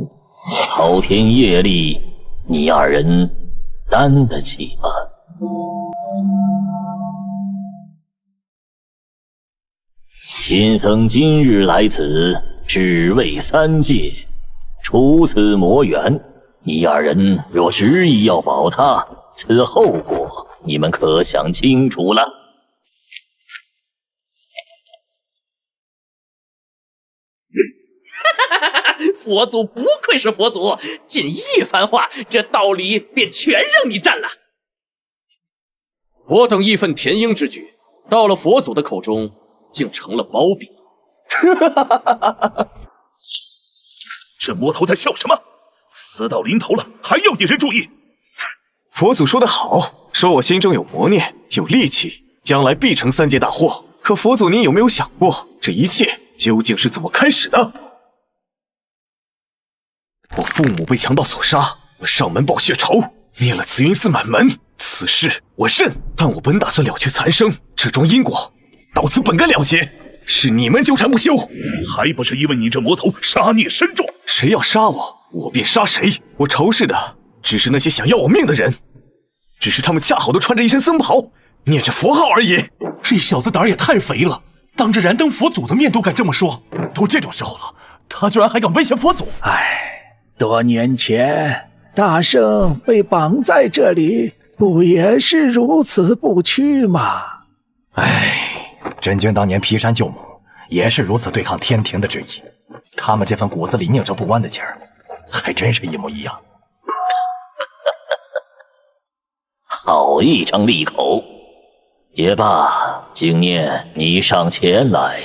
滔天业力，你二人担得起吗？贫僧今日来此，只为三戒，除此魔缘。你二人若执意要保他，此后果你们可想清楚了。佛祖不愧是佛祖，仅一番话，这道理便全让你占了。我等义愤填膺之举，到了佛祖的口中，竟成了包庇。这魔头在笑什么？死到临头了，还要引人注意。佛祖说得好，说我心中有魔念，有戾气，将来必成三界大祸。可佛祖，您有没有想过，这一切究竟是怎么开始的？我父母被强盗所杀，我上门报血仇，灭了慈云寺满门，此事我认。但我本打算了却残生，这桩因果到此本该了结，是你们纠缠不休，还不是因为你这魔头杀孽深重？谁要杀我，我便杀谁。我仇视的只是那些想要我命的人，只是他们恰好都穿着一身僧袍，念着佛号而已。这小子胆儿也太肥了，当着燃灯佛祖的面都敢这么说。都这种时候了，他居然还敢威胁佛祖！多年前大圣被绑在这里，不也是如此不屈吗？真君当年劈山救母，也是如此对抗天庭的旨意。他们这份骨子里拧着不弯的劲儿，还真是一模一样。好一张利口！也罢，经念，你上前来。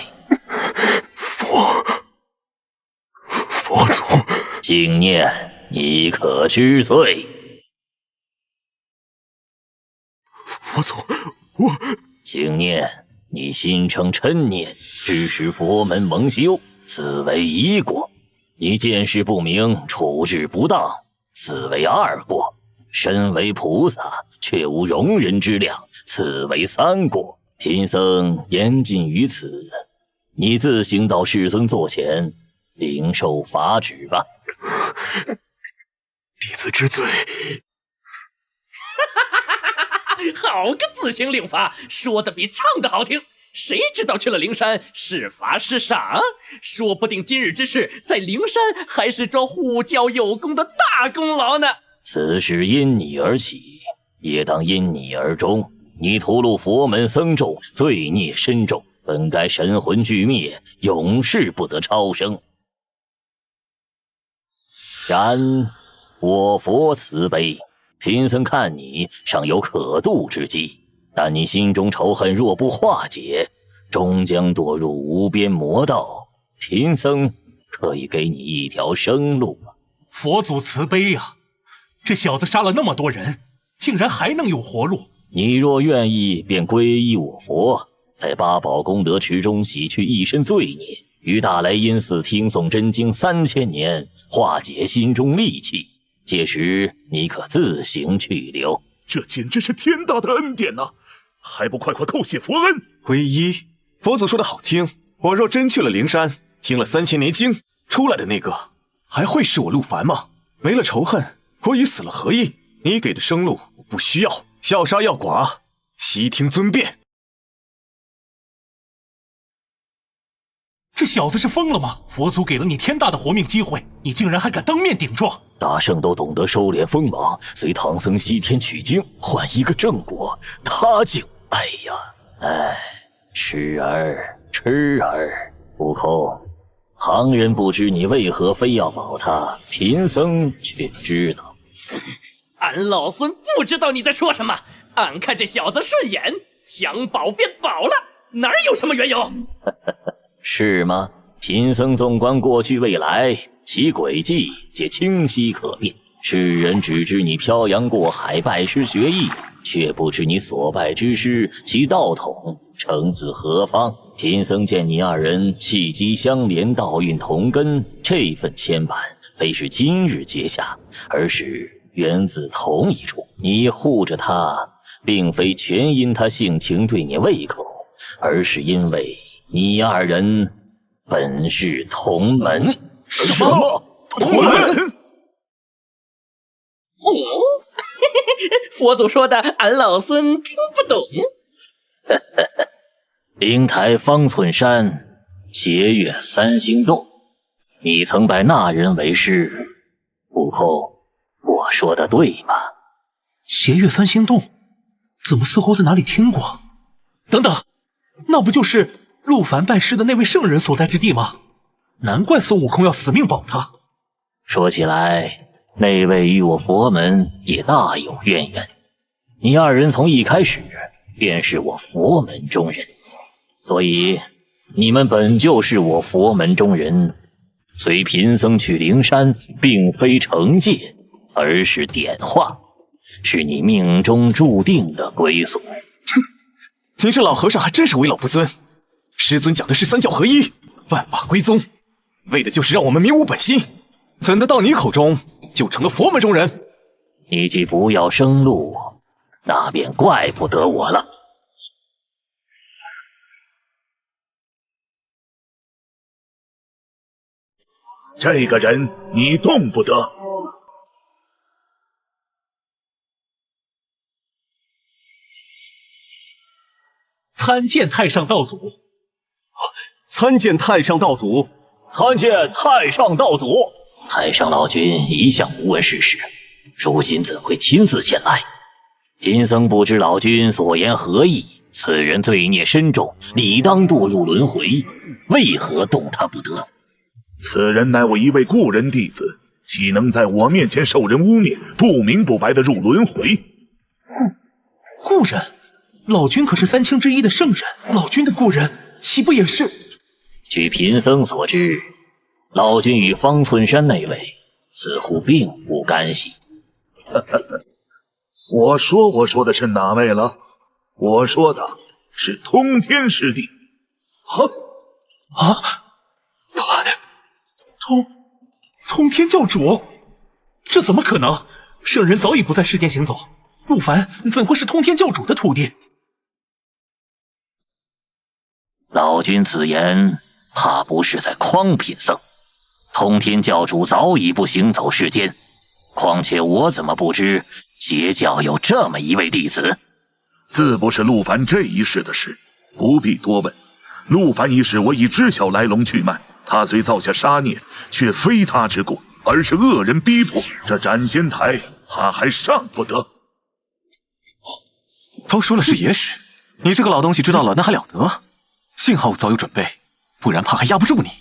佛祖，经念，你可知罪？佛祖，我经念，你心生嗔念，致使佛门蒙羞，此为一过；你见识不明，处置不当，此为二过；身为菩萨，却无容人之量，此为三过。贫僧言尽于此，你自行到世尊座前领受法旨吧。弟子知罪。好个自行领法，说的比唱的好听。谁知道去了灵山是罚是赏？说不定今日之事在灵山还是桩护教有功的大功劳呢。此事因你而起，也当因你而终。你屠戮佛门僧众，罪孽深重，本该神魂俱灭，永世不得超生。然我佛慈悲，贫僧看你尚有可度之机，但你心中仇恨若不化解，终将堕入无边魔道。贫僧可以给你一条生路。佛祖慈悲呀！这小子杀了那么多人，竟然还能有活路。你若愿意，便皈依我佛，在八宝功德池中洗去一身罪孽，于大雷音寺听诵真经3000年，化解心中戾气。届时你可自行去留。这简直是天大的恩典呐！还不快快叩谢佛恩！皈依，佛祖说的好听。我若真去了灵山，听了3000年经，出来的那个还会是我陆凡吗？没了仇恨，我与死了何异？你给的生路我不需要，笑杀要剐，悉听尊便。这小子是疯了吗？佛祖给了你天大的活命机会，你竟然还敢当面顶撞！大圣都懂得收敛锋芒，随唐僧西天取经，换一个正果，他竟……痴儿，悟空，旁人不知你为何非要保他，贫僧却知道。俺老孙不知道你在说什么，俺看这小子顺眼，想保便保了，哪有什么缘由？是吗？贫僧纵观过去未来，其轨迹皆清晰可辨。世人只知你漂洋过海，拜师学艺，却不知你所拜之师，其道统承自何方。贫僧见你二人气机相连，道运同根，这份牵绊非是今日结下，而是源自同一处。你护着他，并非全因他性情对你胃口，而是因为你二人本是同门。什么？同门？哦，佛祖说的，俺老孙听不懂。灵台方寸山，斜月三星洞，你曾拜那人为师，悟空，我说的对吗？斜月三星洞，怎么似乎在哪里听过？等等，那不就是陆凡拜师的那位圣人所在之地吗？难怪孙悟空要死命保他。说起来，那位与我佛门也大有渊源。你二人从一开始便是我佛门中人，所以你们本就是我佛门中人。随贫僧去灵山，并非惩戒，而是点化，是你命中注定的归宿。你这老和尚还真是为老不尊。师尊讲的是三教合一，万法归宗，为的就是让我们明无本心，怎的到你口中就成了佛门中人？你既不要生路，那便怪不得我了。这个人你动不得。参见太上道祖。参见太上道祖。参见太上道祖。太上老君一向无问世事，如今怎会亲自前来？贫僧不知老君所言何意，此人罪孽深重，理当堕入轮回，为何动他不得？此人乃我一位故人弟子，岂能在我面前受人污蔑，不明不白的入轮回？故人？老君可是三清之一的圣人，老君的故人岂不也是？据贫僧所知，老君与方寸山那位似乎并无干系。我说的是哪位了？我说的是通天师弟。通天教主？这怎么可能？圣人早已不在世间行走，陆凡怎会是通天教主的徒弟？老君此言怕不是在诓贫僧。通天教主早已不行走世间，况且我怎么不知邪教有这么一位弟子？自不是陆凡这一世的事，不必多问。陆凡一事我已知晓来龙去脉，他虽造下杀孽，却非他之过，而是恶人逼迫。这斩仙台他还上不得。都说了是野史，你这个老东西知道了那还了得？幸好我早有准备，不然怕还压不住你。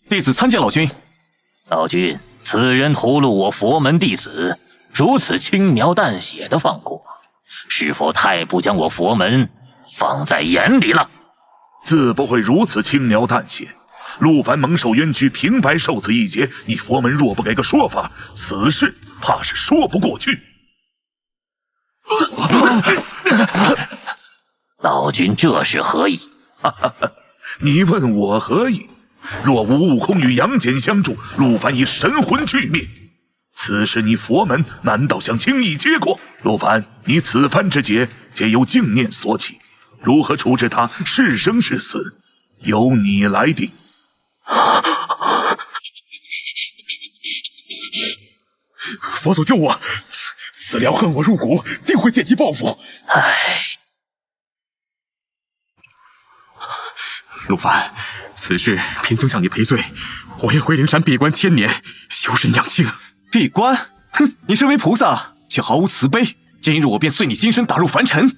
弟子参见老君。老君，此人屠戮我佛门弟子，如此轻描淡写的放过，是否太不将我佛门放在眼里了？自不会如此轻描淡写。陆凡蒙受冤屈，平白受此一劫，你佛门若不给个说法，此事怕是说不过去。老君这是何意？你问我何意？若无悟空与杨戬相助，陆凡已神魂俱灭。此事你佛门难道想轻易接过？陆凡，你此番之劫皆由净念所起，如何处置他是生是死，由你来定。佛祖救我！此僚恨我入骨，定会借机报复。陆凡，此事贫僧向你赔罪，我愿回灵山闭关1000年，修身养性。闭关？哼！你身为菩萨，却毫无慈悲。今日我便遂你今生打入凡尘，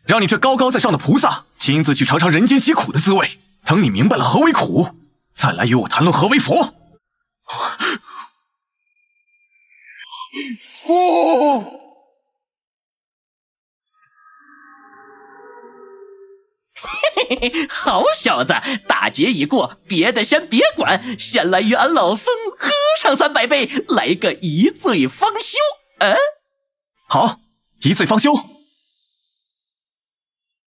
让你这高高在上的菩萨亲自去尝尝人间疾苦的滋味。等你明白了何为苦，再来与我谈论何为佛。嘿嘿，好小子，大节已过，别的先别管，先来与俺老僧喝上300杯，来个一醉方休。好，一醉方休。